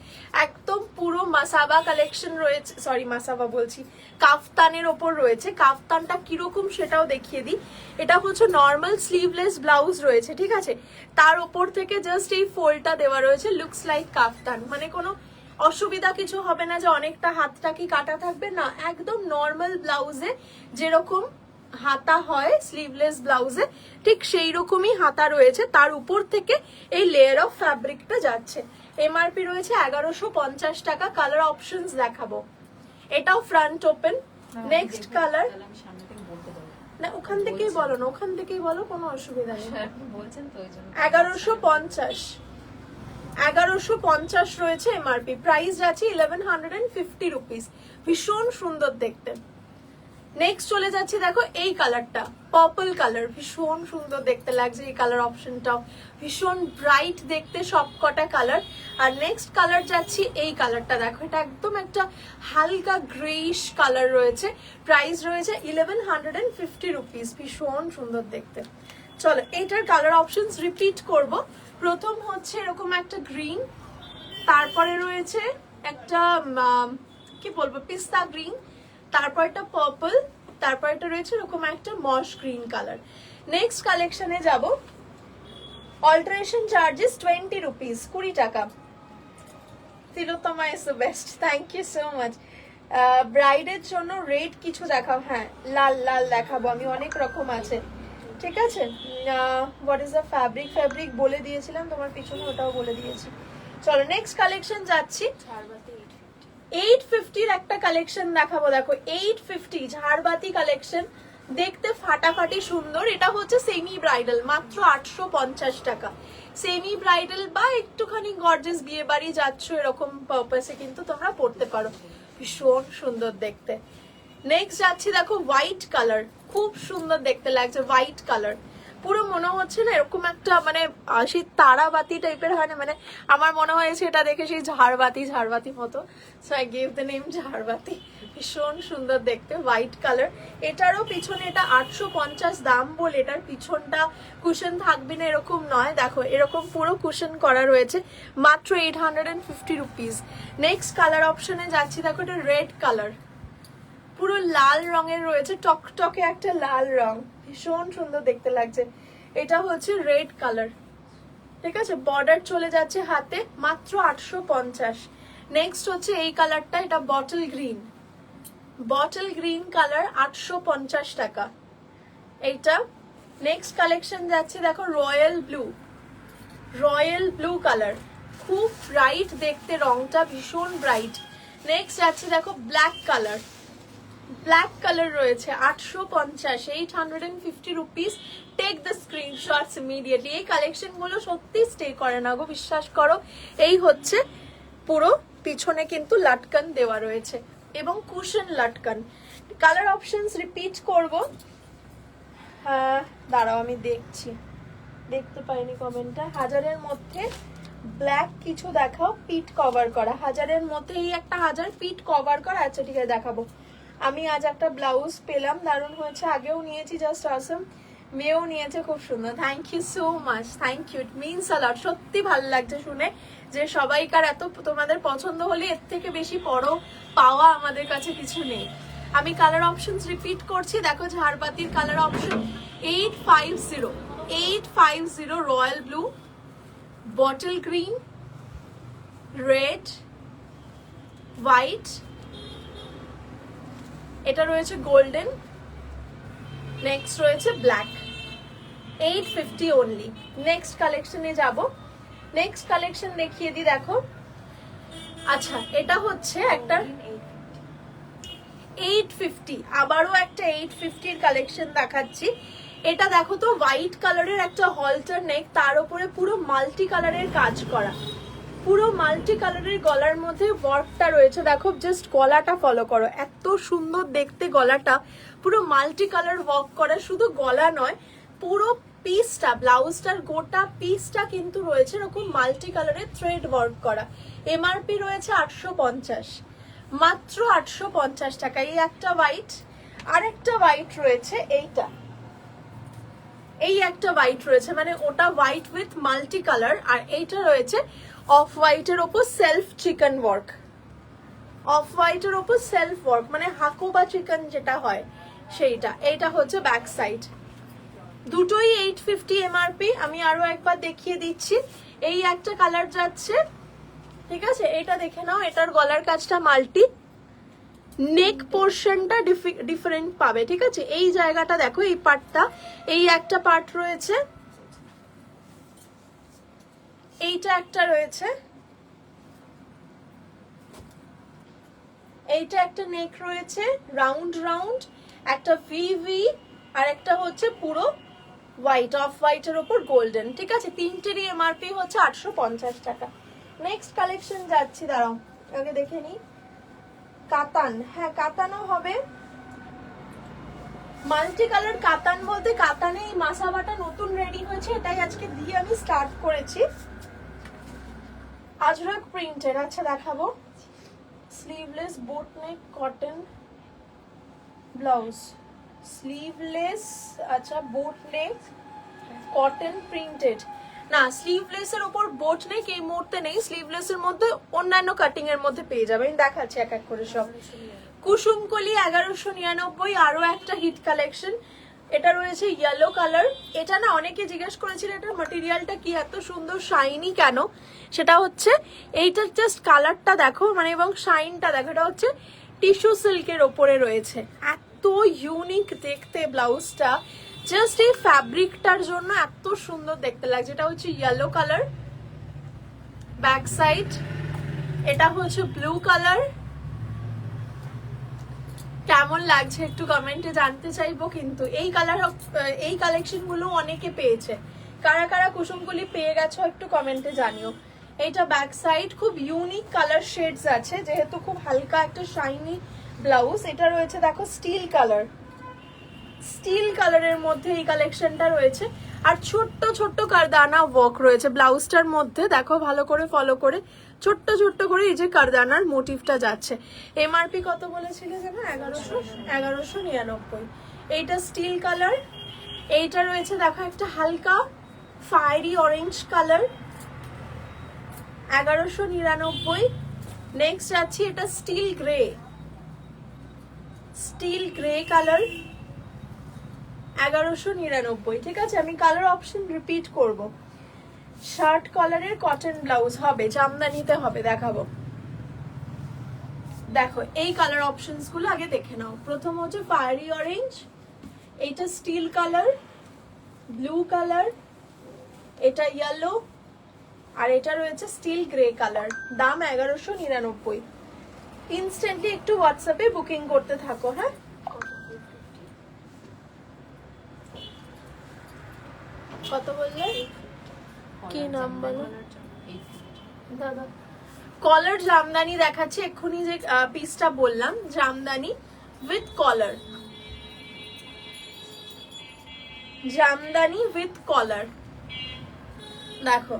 একদম পুরো মাসাবা কালেকশন রয়েছে, সরি মাসাবা বলছি, কাফতানের ওপর রয়েছে। কাফতানটা কিরকম সেটাও দেখিয়ে দিই। এটা হচ্ছে নর্মাল স্লিভলেস ব্লাউজ রয়েছে, ঠিক আছে, তার ওপর থেকে জাস্ট এই ফোল্ডটা দেওয়া রয়েছে, লুকস লাইক কাফতান। মানে কোনো অসুবিধা কিছু হবে না যে অনেকটা হাতটা কি কাটা থাকবে, না, একদম নর্মাল ব্লাউজে যেরকম হাতা হয় স্লিভলেস ব্লাউজে, ঠিক সেই রকমই হাতা রয়েছে, তার উপর থেকে এই লেয়ার অফ ফ্যাব্রিকটা যাচ্ছে। এমআরপি রয়েছে 1150 টাকা। কালার অপশনস দেখাবো। এটাও ফ্রন্ট ওপেন। নেক্সট কালার, না ওখান থেকেই বলো, না ওখান থেকেই বলো, কোনো অসুবিধা নেই। 1150 রয়েছে এমআরপি, প্রাইস যাচ্ছে 1150 রুপিস। ভীষণ সুন্দর দেখতে। নেক্সট চলে যাচ্ছি, দেখো এই কালারটা পার্পল কালার, ভীষণ সুন্দর দেখতে লাগছে এই কালার অপশনটাও, ভীষণ ব্রাইট দেখতে সবকটা কালার। আর নেক্সট কালার যাচ্ছি এই কালারটা, দেখো এটা একদম একটা হালকা গ্রেইশ কালার রয়েছে, প্রাইস রয়েছে 1150 রুপিস। ভীষণ সুন্দর দেখতে। চলো এইটার কালার অপশনস রিপিট করব। প্রথম হচ্ছে এরকম একটা গ্রিন, তারপরে রয়েছে একটা কি বলবো পিস্তা গ্রিন, তারপর একটা পার্পল, তারপর এটা রয়েছে এরকম একটা মশ গ্রিন কালার। নেক্সট কালেকশনে যাব। অল্টারেশন চার্জেস 20 রুপিস, 20 টাকা। Tilottama is the best, thank you so much. ব্রাইডের জন্য রেড কিছু দেখাও। হ্যাঁ লাল লাল দেখাবো আমি, অনেক রকম আছে, ঠিক আছে। What is the fabric, fabric বলে দিয়েছিলাম তোমার পিছনে, ওটাও বলে দিয়েছি। চলো নেক্সট কালেকশন যাচ্ছি। 850 একটা কালেকশন দেখাবো। দেখো 850 ঝাড়বাতি কালেকশন, দেখতে ফাটাফাটি সুন্দর। এটা হচ্ছে সেমি ব্রাইডাল, মাত্র 850 টাকা। সেমি ব্রাইডাল বা একটুখানি গর্জিয়াস বিয়ে বাড়ি যাচ্ছ এরকম পারপাসে কিন্তু তোমরা পড়তে পারো, ভীষণ সুন্দর দেখতে। নেক্সট যাচ্ছি, দেখো হোয়াইট কালার, খুব সুন্দর দেখতে লাগছে হোয়াইট কালার। পুরো মনে হচ্ছে না এরকম একটা মানে সেই তারাবাতি টাইপের হয় না, মানে আমার মনে হয়েছে এটা দেখে সেই ঝাড়বাতি মতো, so I gave the name Jharbati. ভীষণ সুন্দর দেখতে হোয়াইট কালার। এটারও পিছনে, এটা 850 দাম বলে এটার পিছনটা কুশন থাকবে না এরকম নয়, দেখো এরকম পুরো কুশন করা রয়েছে, মাত্র 850 রুপিস। নেক্সট কালার অপশনে যাচ্ছি, দেখো এটা রেড কালার, পুরো লাল রঙের রয়েছে, টকটকে একটা লাল রং, ভীষণ সুন্দর দেখতে লাগছে। এটা হচ্ছে রেড কালার, ঠিক আছে, বর্ডার চলে যাচ্ছে হাতে, মাত্র 850। নেক্সট হচ্ছে এই কালারটা, এটা বটল গ্রিন কালার, 850 টাকা এইটা। নেক্সট কালেকশন যাচ্ছে, দেখো রয়্যাল ব্লু কালার, খুব ব্রাইট দেখতে রংটা, ভীষণ ব্রাইট। নেক্সট যাচ্ছে, দেখো ব্ল্যাক কালার রয়েছে 850, 850 rupees. Take the screenshots immediately. এই কালেকশন গুলো সত্যি স্টে করে না গো, বিশ্বাস করো। এই হচ্ছে পুরো পিছনে কিন্তু লাটকান দেওয়া রয়েছে এবং কুশন লাটকান। কালার অপশনস রিপিট করব। দাঁড়াও আমি দেখতে পাইনি কমেন্টটা। 1000-এর মধ্যে ব্ল্যাক কিছু দেখাও, পিট কভার করা। 1000-এর মধ্যে এই একটা 1000 পিট কভার করা। আচ্ছা ঠিক আছে দেখাবো। আমি আজ একটা ব্লাউজ পেলাম, দারুণ হয়েছে, আগেও নিয়েছি, জাস্ট অসম। মেয়েও নিয়েছে, খুব সুন্দর, thank you so much, thank you, it means a lot. সত্যি ভালো লাগছে শুনে যে সবাইকার এত তোমাদের পছন্দ হলে এর থেকে বেশি পাওয়া আমাদের কাছে কিছু নেই। আমি কালার অপশনস রিপিট করছি, দেখো ঝাড়বাতির colour option 850 royal blue, bottle green, red, white, এটা রয়েছে গোল্ডেন, নেক্সট রয়েছে ব্ল্যাক। 850 অনলি। নেক্সট কালেকশনে যাব। নেক্সট কালেকশন দেখিয়ে দিই, দেখো। আচ্ছা এটা হচ্ছে একটা 850, আবারও একটা 850-র কালেকশন দেখাচ্ছি। এটা দেখো তো, হোয়াইট কালারের একটা হলটার নেক, তার উপরে পুরো মাল্টি কালারের কাজ করা, পুরো মাল্টি কালারের গলার মধ্যে ওয়ার্কটা রয়েছে, দেখো জাস্ট গলাটা ফলো করো, এত সুন্দর দেখতে গলাটা, পুরো মাল্টি কালার ওয়ার্ক করা, শুধু গলা নয় পুরো পিসটা, ব্লাউজটার গোটা পিসটা কিন্তু রয়েছে এরকম মাল্টি কালারের থ্রেড ওয়ার্ক করা। এমআরপি রয়েছে 850, মাত্র 850 টাকা। এই একটা হোয়াইট, আর একটা হোয়াইট রয়েছে, এইটা এই একটা হোয়াইট রয়েছে, মানে ওটা হোয়াইট উইথ মাল্টি কালার, আর এইটা রয়েছে অফ হোয়াইটের ওপর সেলফ চিকেন ওয়ার্ক, অফ হোয়াইটের ওপর সেলফ ওয়ার্ক, মানে হাকো বা চিকেন যেটা হয় সেইটা। এইটা হচ্ছে ব্যাক সাইড, দুটোই 850 এমআরপি। আমি আরো একবার দেখিয়ে দিচ্ছি। এই একটা কালার যাচ্ছে, ঠিক আছে, এটা দেখে নাও, এটার গলার কাজটা মাল্টি, নেক পোর্শনটা ডিফারেন্ট পাবে, ঠিক আছে। এই জায়গাটা দেখো, এই পার্টটা, এই একটা পার্ট রয়েছে, এইটা একটা রয়েছে, এইটা একটা নেক রয়েছে রাউন্ড রাউন্ড, একটা ভি, আর একটা হচ্ছে পুরো হোয়াইট, অফ হোয়াইটের ওপর গোল্ডেন, ঠিক আছে। তিনটেরই এমআরপি হচ্ছে 850 টাকা। নেক্সট কালেকশন যাচ্ছি, দাঁড়াও আগে দেখে নিই। কাতান, হ্যাঁ কাতানও হবে, মাল্টি কালার কাতান বলতে কাতানে এই মাসাবাটা নতুন রেডি হয়েছে, এটাই আজকে দিয়ে আমি স্টার্ট করেছি। আজরাক প্রিন্টের, আচ্ছা দেখাবো, স্লিভলেস বোট নেক কটন ব্লাউজ, স্লিভলেস, আচ্ছা বোট নেক কটন প্রিন্টেড, না স্লিভলেস এর উপর বোট নেক এই মুহূর্তে নেই, স্লিভলেস এর মধ্যে অন্যান্য কাটিং এর মধ্যে পেয়ে যাবে, আমি দেখাচ্ছি এক এক করে সব। কুসুমকলি 1199, আরো একটা হিট কালেকশন, এটা রয়েছে ইয়েলো কালার। এটা না অনেকে জিজ্ঞেস করেছিল এটার ম্যাটেরিয়ালটা কি এত সুন্দর শাইনি কেন, সেটা হচ্ছে এইটার জাস্ট কালারটা দেখো, মানে এবং শাইনটা দেখো, এটা হচ্ছে টিস্যু সিল্কের ওপরে রয়েছে, এত ইউনিক দেখতে ব্লাউজটা, জাস্ট এই ফ্যাব্রিকটার জন্য এত সুন্দর দেখতে লাগছে। এটা হচ্ছে ইয়েলো কালার, ব্যাক সাইড, এটা হচ্ছে ব্লু কালার। কেমন লাগছে একটু কমেন্টে জানতে চাইবো, কিন্তু এই কালার, এই কালেকশন গুলো অনেকে পেয়েছে, কারা কারা কুসুমগুলি পেয়ে গেছো একটু কমেন্টে জানিও। এইটা ব্যাক সাইড, খুব ইউনিক কালার শেডস আছে, যেহেতু খুব হালকা একটা শাইনি ব্লাউজ। এটা রয়েছে দেখো স্টিল কালার, স্টিল কালারের মধ্যে এই কালেকশনটা রয়েছে, আর ছোট্ট ছোট্ট কারদানা ওয়ার্ক রয়েছে ব্লাউজটার মধ্যে, দেখো ভালো করে ফলো করে, ছোট্ট ছোট্ট করে এই যে কারদানার মোটিভটা যাচ্ছে। এমআরপি কত বলেছিলে যেন? 1199। এইটা স্টিল কালার, এইটা রয়েছে দেখো একটা হালকা ফায়ারি অরেঞ্জ কালার, 1199। নেক্সট যাচ্ছি, এটা still grey, still grey colour, 1199, ঠিক আছে। আমি কালার অপশন রিপিট করব। শার্ট কলারের কটন ব্লাউজ হবে, জামদানিতে হবে, দেখাবো। দেখো এই কালার অপশনস গুলো আগে দেখে নাও। প্রথম হচ্ছে ফায়ারি অরেঞ্জ, এইটা স্টিল কালার, ব্লু কালার, এটা ইয়েলো, আর এটা রয়েছে স্টিল গ্রে কালার। দাম 1199। ইনস্ট্যান্টলি একটু হোয়াটসঅ্যাপে বুকিং করতে থাকো, হ্যাঁ। কত বললে? কি নাম বলো দাদা? কলার জামদানি দেখাচ্ছি এক্ষুনি, যে পিসটা বললাম jamdani with collar, jamdani with collar. দেখো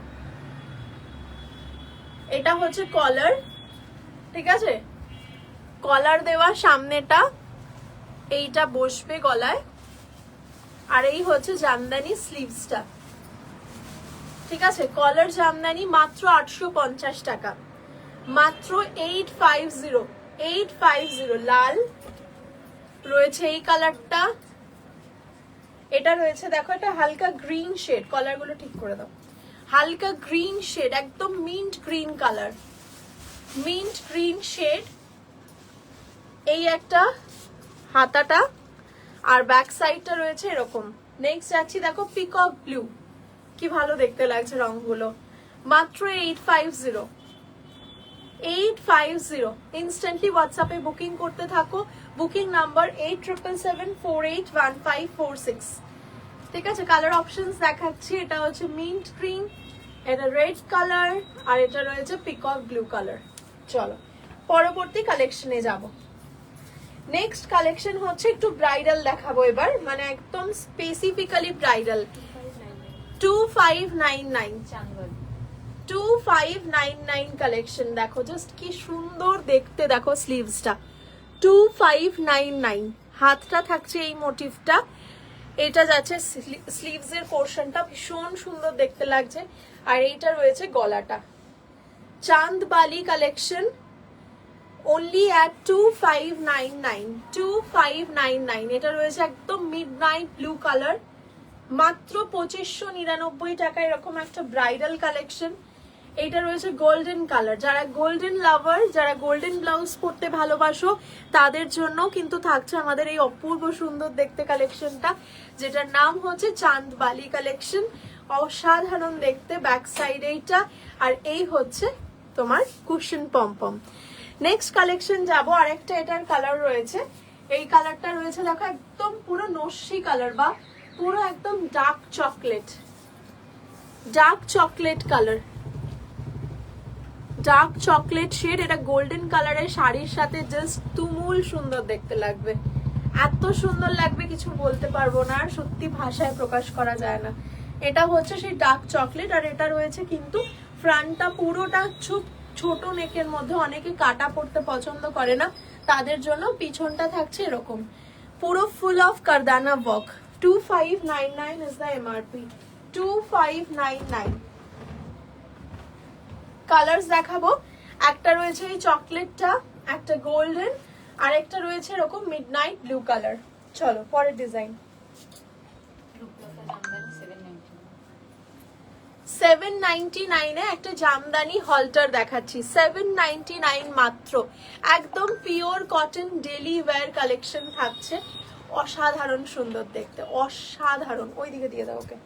এটা হচ্ছে কলার, ঠিক আছে, কলার দেওয়া, সামনেটা এইটা বসবে গলায়, আর এই হচ্ছে জামদানি স্লিভসটা, ঠিক আছে। কলার জামদানি মাত্র 850 টাকা, মাত্র 850। লাল রয়েছে এই কালারটা, এটা রয়েছে দেখো, এটা হালকা গ্রিন শেড, কলার গুলো ঠিক করে দাও, হালকা গ্রিন শেড, একদম mint green colour, mint green shade. এই একটা হাতাটা, আর ব্যাক সাইডটা রয়েছে এরকম। নেক্সট যাচ্ছি, দেখো পিকক ব্লু, কি ভালো দেখতে লাগছে রংগুলো, মাত্র 850। ইনস্ট্যান্টলি হোয়াটসঅ্যাপে বুকিং করতে থাকো। বুকিং নাম্বার 8777481546, ঠিক আছে। কালার অপশনস দেখাচ্ছি, এটা হচ্ছে মিন্ট গ্রিন, এটা রেড কালার আর এটা রয়েছে পিকক ব্লু কালার। চলো পরবর্তী কালেকশনে যাব। নেক্সট কালেকশন হচ্ছে একটু ব্রাইডাল দেখাবো এবার, মানে একদম স্পেসিফিক্যালি ব্রাইডাল। 2599 2599 কালেকশন। দেখো জাস্ট কি সুন্দর দেখতে, দেখো স্লিভসটা 2599। হাতটা থাকছে এই মোটিভটা, এটা যাচ্ছে স্লিভস এর পোর্শনটা, ভীষণ সুন্দর দেখতে লাগছে। আর এইটা রয়েছে গলাটা। চাঁদ বালি কালেকশন only at 2599 2599। এটা রয়েছে একদম মিডনাইট ব্লু কালার, মাত্র 2599 টাকা। এরকম একটা ব্রাইডাল কালেকশন। এটা রয়েছে গোল্ডেন কালার। যারা গোল্ডেন লাভার, যারা গোল্ডেন ব্লাউজ পরতে ভালোবাসো, তাদের জন্য কিন্তু থাকছে আমাদের এই অপূর্ব সুন্দর দেখতে কালেকশনটা, যেটার নাম হচ্ছে চাঁদ বালি কালেকশন। অসাধারণ দেখতে ব্যাক সাইড এইটা, আর এই হচ্ছে তোমার কুশন পমপম। নেক্সট কালেকশন যাব। আরেকটা এটার কালার রয়েছে, এই কালারটা রয়েছে দেখো একদম পুরো নস্যি কালার, বা পুরো একদম dark chocolate colour, dark chocolate shade. এটা গোল্ডেন কালারের শাড়ির সাথে জাস্ট তুমুল সুন্দর দেখতে লাগবে, এত সুন্দর লাগবে কিছু বলতে পারবো না, আর সত্যি ভাষায় প্রকাশ করা যায় না। এটা হচ্ছে সেই ডার্ক চকলেট, আর এটা রয়েছে কিন্তু ফ্রন্টটা পুরোটা ছোট নেকের মধ্যে, অনেকে কাটা পড়তে পছন্দ করে না, তাদের জন্য পিছনটা থাকছে এরকম পুরো full of kardana work. 2599 is the MRP. 2599। Colours দেখাবো। একটা রয়েছে এই চকলেটটা, একটা গোল্ডেন, আর একটা রয়েছে এরকম মিডনাইট ব্লু কালার। চলো পরের ডিজাইন। 799 এ একটা জামদানি হলটার দেখাচ্ছি, 799 মাত্র। একদম pure cotton daily wire collection থাকছে, অসাধারণ সুন্দর দেখতে, অসাধারণ। ওইদিকে দিয়ে দাও ওকে,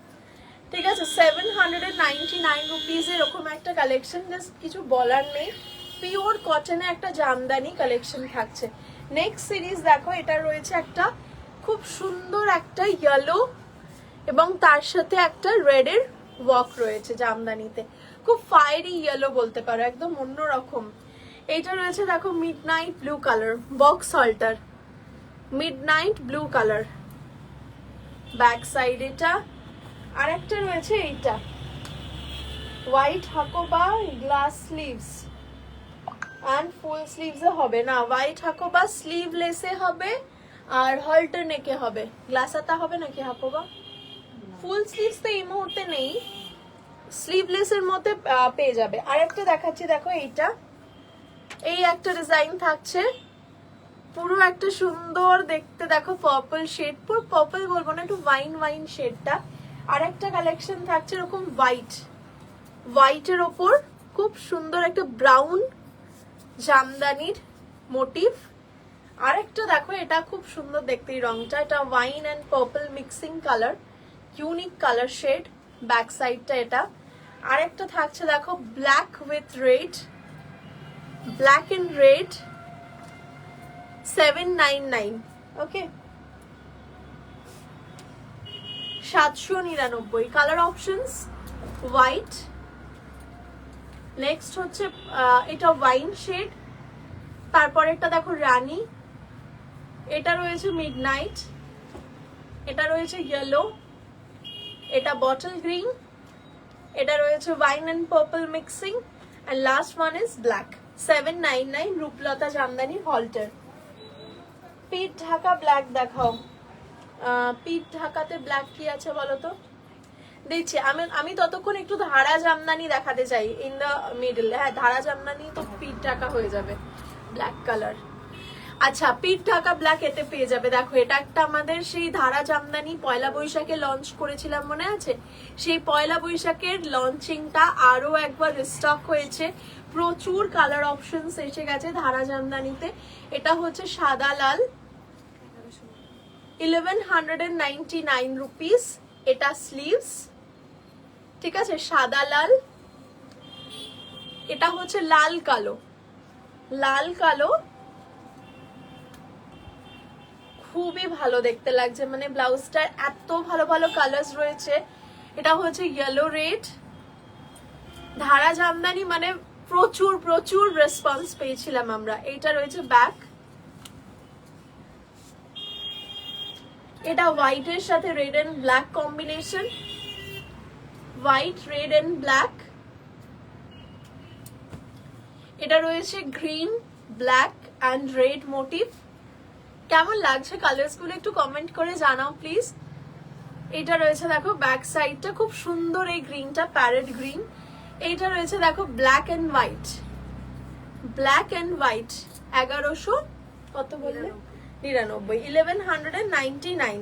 ঠিক আছে। 799 রুপিস এরকম একটা কালেকশন, জাস্ট কিছু বলার নেই। পিওর কটনে একটা জামদানি কালেকশন থাকছে। নেক্সট সিরিজ দেখো, এটা রয়েছে একটা খুব সুন্দর একটা ইয়েলো, এবং তার সাথে একটা রেড এর ওয়ার্ক রয়েছে জামদানিতে, খুব ফায়ারি ইয়েলো বলতে পারো, একদম অন্যরকম। এইটা রয়েছে দেখো midnight blue colour, box halter, midnight blue colour. Back side এটা। আর একটা রয়েছে এইটা white hakoba glass sleeves, and full sleeves হবে না, হোয়াইট হাকোবা স্লিভলেসে হবে, আর হল্টার নেকে হবে। গ্লাসাতা হবে নাকি হাকোবা? ফুল স্লিভস তো এই মুহূর্তে নেই, স্লিভলেস এর মধ্যে পেয়ে যাবে। আরেকটা দেখাচ্ছি দেখো, এইটা এই একটা ডিজাইন থাকছে, পুরো একটা সুন্দর দেখতে, দেখো পার্পল শেড, পুরো পার্পল বলবো না, একটু ওয়াইন শেডটা। আরেকটা কালেকশন থাকছে এরকম হোয়াইটের ওপর খুব সুন্দর একটা ব্রাউন জামদানির মোটিভ। আরেকটা দেখো, এটা খুব সুন্দর দেখতে এই রংটা, এটা wine and purple mixing colour, unique colour shade. Back সাইডটা এটা। আরেকটা থাকছে দেখো black with red, black and red, 799। Okay, 799। Colour options white. Next হচ্ছে এটা ওয়াইন শেড, তারপরে একটা দেখো রানী, এটা রয়েছে মিডনাইট, এটা রয়েছে ইয়েলো, এটা বটল গ্রিন, এটা রয়েছে wine and purple mixing, and last one is black. 799 Rooplata jamdani halter. পিঠ ঢাকা ব্ল্যাক দেখাও। পিঠ ঢাকাতে ব্ল্যাক কি আছে বলো তো, দিচ্ছি আমি ততক্ষণ একটু ধারা জামদানি দেখাতে চাই ইন দ্য মিডল। হ্যাঁ, ধারা জামদানি তো পিঠ ঢাকা হয়ে যাবে, ব্ল্যাক কালার। আচ্ছা, পিঠ ঢাকা ব্ল্যাক এতে পেয়ে যাবে। দেখো, এটা একটা আমাদের সেই ধারা জামদানি পয়লা বৈশাখে লঞ্চ করেছিলাম, মনে আছে? সেই পয়লা বৈশাখের লঞ্চিংটা আরো একবার রিস্টক হয়েছে, প্রচুর কালার অপশনস এসে গেছে ধারা জামদানিতে। এটা হচ্ছে সাদা লাল, 1199 রুপিস। এটা স্লিভস, ঠিক আছে, সাদা লাল। এটা হচ্ছে লাল কালো, লাল কালো, খুবই ভালো দেখতে লাগছে, মানে ব্লাউজটার এত ভালো ভালো কালার্স রয়েছে। এটা হচ্ছে ইয়েলো রেড, ধারা জামদানি মানে প্রচুর প্রচুর রেসপন্স পেয়েছিলাম আমরা। এইটা রয়েছে ব্যাক, এটা হোয়াইটের সাথে red and black combination, white red and black. এটা রয়েছে green black and red motif. কেমন লাগছে কালার্স গুলো একটু কমেন্ট করে জানাও প্লিজ। এটা রয়েছে দেখো ব্যাক সাইডটা খুব সুন্দর, এই গ্রিনটা প্যারেট গ্রিন। এইটা রয়েছে দেখো black and white, black and white 1100 কত বললে 99, 1199,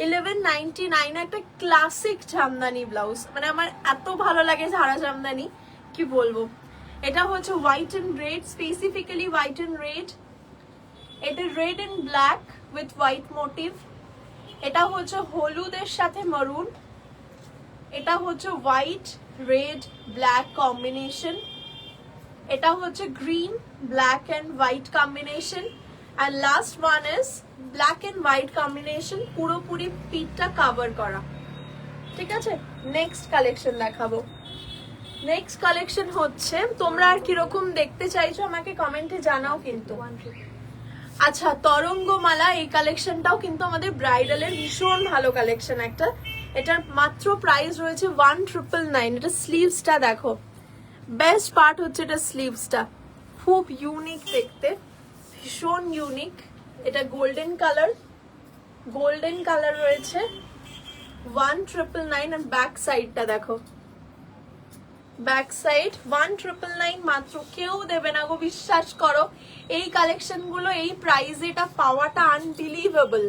1199 একটা ক্লাসিক জামদানি ব্লাউজ। মানে আমার এত ভালো লাগে ধারা জামদানি কি বলবো। এটা হচ্ছে white and red, specifically white and red. এটা red and black with white motif. এটা হচ্ছে হলুদের সাথে মারুন। এটা হচ্ছে হোয়াইট রেড ব্ল্যাক কম্বিনেশন। এটা হচ্ছে green black and white combination. আর last one is black and white combination, পুরোপুরি পিঠটা কভার করা। ঠিক আছে, নেক্সট কালেকশন দেখাবো। নেক্সট কালেকশন হচ্ছে, তোমরা আর কিরকম দেখতে চাইছো আমাকে কমেন্টে জানাও কিন্তু। আচ্ছা, তরঙ্গমালা, এই কালেকশনটাও কিন্তু আমাদের ব্রাইডালের ভীষণ ভালো কালেকশন একটা। এটার মাত্র প্রাইস রয়েছে 1999। এটা স্লিভসটা দেখো, বেস্ট পার্ট হচ্ছে এটা স্লিভসটা, খুব ইউনিক দেখতে, ভীষণ ইউনিক। এটা গোল্ডেন কালার, গোল্ডেন কালার রয়েছে 1999। আর ব্যাক সাইডটা দেখো, ব্যাক সাইড 1999 মাত্র, কেউ দেবে না গো, বিশ্বাস করো। এই কালেকশন গুলো এই প্রাইস এটা পাওয়াটা আনবিলিভেবল,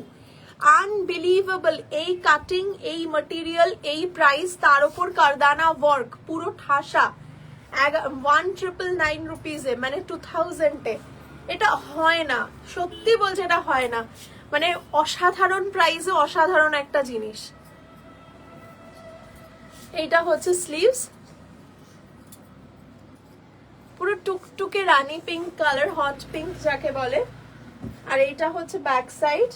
আনবিলিভেবল। এই কাটিং, এই ম্যাটেরিয়াল, এই প্রাইস, তার উপর কারদানা ওয়ার্ক, পুরো ঠাসা 1999 রুপিসে, মানে 2000-এ। এটা হয় না, সত্যি বলছে এটা হয় না। মানে অসাধারণ প্রাইসে অসাধারণ একটা জিনিস। এইটা হচ্ছে স্লিভস, পুরো টুকটুকে রানী পিঙ্ক কালার, হট পিঙ্ক যাকে বলে। আর এইটা হচ্ছে ব্যাক সাইড।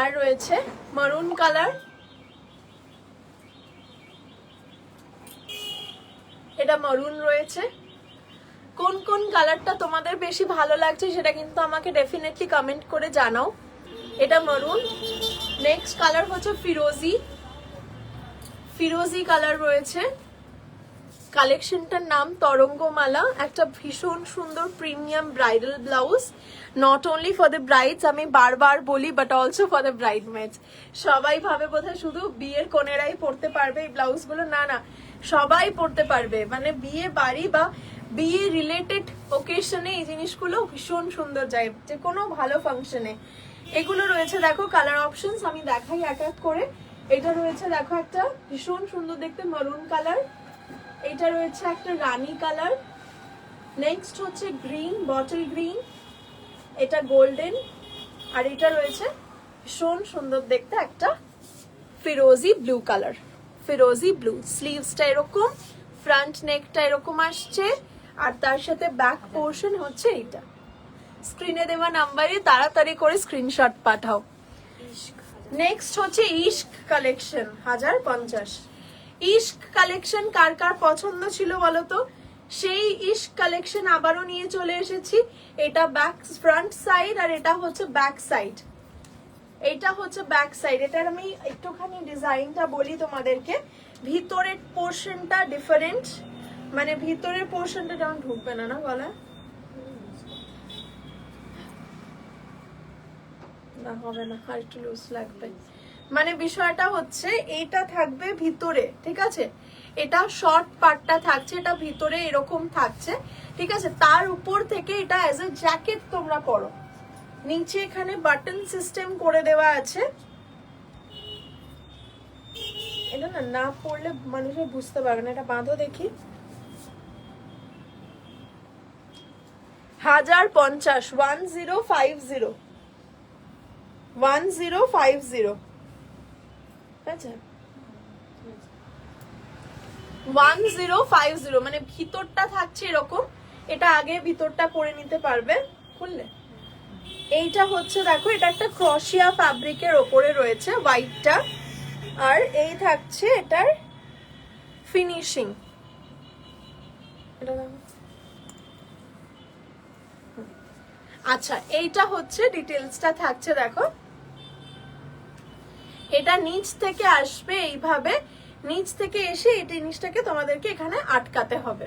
আর রয়েছে মারুন কালার, এটা মারুন রয়েছে। কোন কোন কালারটা তোমাদের বেশি ভালো লাগছে সেটা কিন্তু আমাকে ডেফিনেটলি কমেন্ট করে জানাও। এটা মারুন। নেক্সট কালার হচ্ছে ফিরোজি, ফিরোজি কালার রয়েছে। কালেকশনটার নাম তরঙ্গমালা, একটা ভীষণ সুন্দর premium bridal blouse, not only for the brides, আমি বারবার বলি, বাট অলসো ফর দ্য ব্রাইডমেডস। সবাই ভাবে বোধহয় শুধু বিয়ের কনেরাই পরতে পারবে এই ব্লাউজগুলো, না না, সবাই পরতে পারবে। মানে বিয়ে বাড়ি বা বিয়ে রিলেটেড ওকেশনে এই জিনিসগুলো ভীষণ সুন্দর যায়, যে কোনো ভালো ফাংশনে। এগুলো রয়েছে দেখো কালার অপশনস, আমি দেখাই এক এক করে। এটা রয়েছে দেখো একটা ভীষণ সুন্দর দেখতে মারুন কালার, এটা রয়েছে একটা রানী কালার, নেক্সট হচ্ছে গ্রিন, বটল গ্রিন, এটা গোল্ডেন, আর এটা রয়েছে ভীষণ সুন্দর দেখতে একটা ফিরোজি ব্লু কালার, ফিরোজি ব্লু। স্লিভসটা এরকম, ফ্রন্ট নেকটা এরকম আসছে, আর তার সাথে ব্যাক পোর্শন হচ্ছে এইটা। স্ক্রিনে দেওয়া নাম্বারে তাড়াতাড়ি করে স্ক্রিনশট পাঠাও। নেক্সট হচ্ছে ইশক কালেকশন 1050। ইশক কালেকশন কার কার পছন্দ ছিল বলো তো? সেই ইশক কালেকশন আবারও নিয়ে চলে এসেছি। এটা ব্যাক ফ্রন্ট সাইড আর এটা হচ্ছে ব্যাক সাইড। এটা হচ্ছে ব্যাক সাইড। এটার আমি একটুখানি ডিজাইনটা বলি তোমাদেরকে। ভিতরের পোর্শনটা ডিফারেন্ট, মানে ভিতরের পোর্শনটা যেমন ঢুকবে না, না গলা না, হবে না, আর একটু লুজ লাগবে। মানে বিষয়টা হচ্ছে এটা থাকবে ভিতরে, ঠিক আছে, এটা শর্ট পার্টটা থাকছে, এটা ভিতরে এরকম থাকছে, ঠিক আছে। তার উপর থেকে এটা অ্যাজ এ জ্যাকেট তোমরা পরো। নিচে এখানে বাটন সিস্টেম করে দেওয়া আছে। এটা না না পড়লে মানুষের বুঝতে পারবে না। এটা বাঁধো দেখি। 1050, 1050, 1050, আচ্ছা 1050, মানে ভিতরটা থাকছে এরকম। এটা আগে ভিতরটা করে নিতে পারবে খুললে। এইটা হচ্ছে দেখো, এটা একটা ক্রশিয়া ফ্যাব্রিকের ওপরে রয়েছে হোয়াইটটা, আর এই থাকছে এটার ফিনিশিং। আচ্ছা এইটা হচ্ছে ডিটেলসটা থাকছে, দেখো এটা নিচ থেকে আসবে এইভাবে, নিচ থেকে এসে এই জিনিসটাকে তোমাদেরকে এখানে আটকাতে হবে,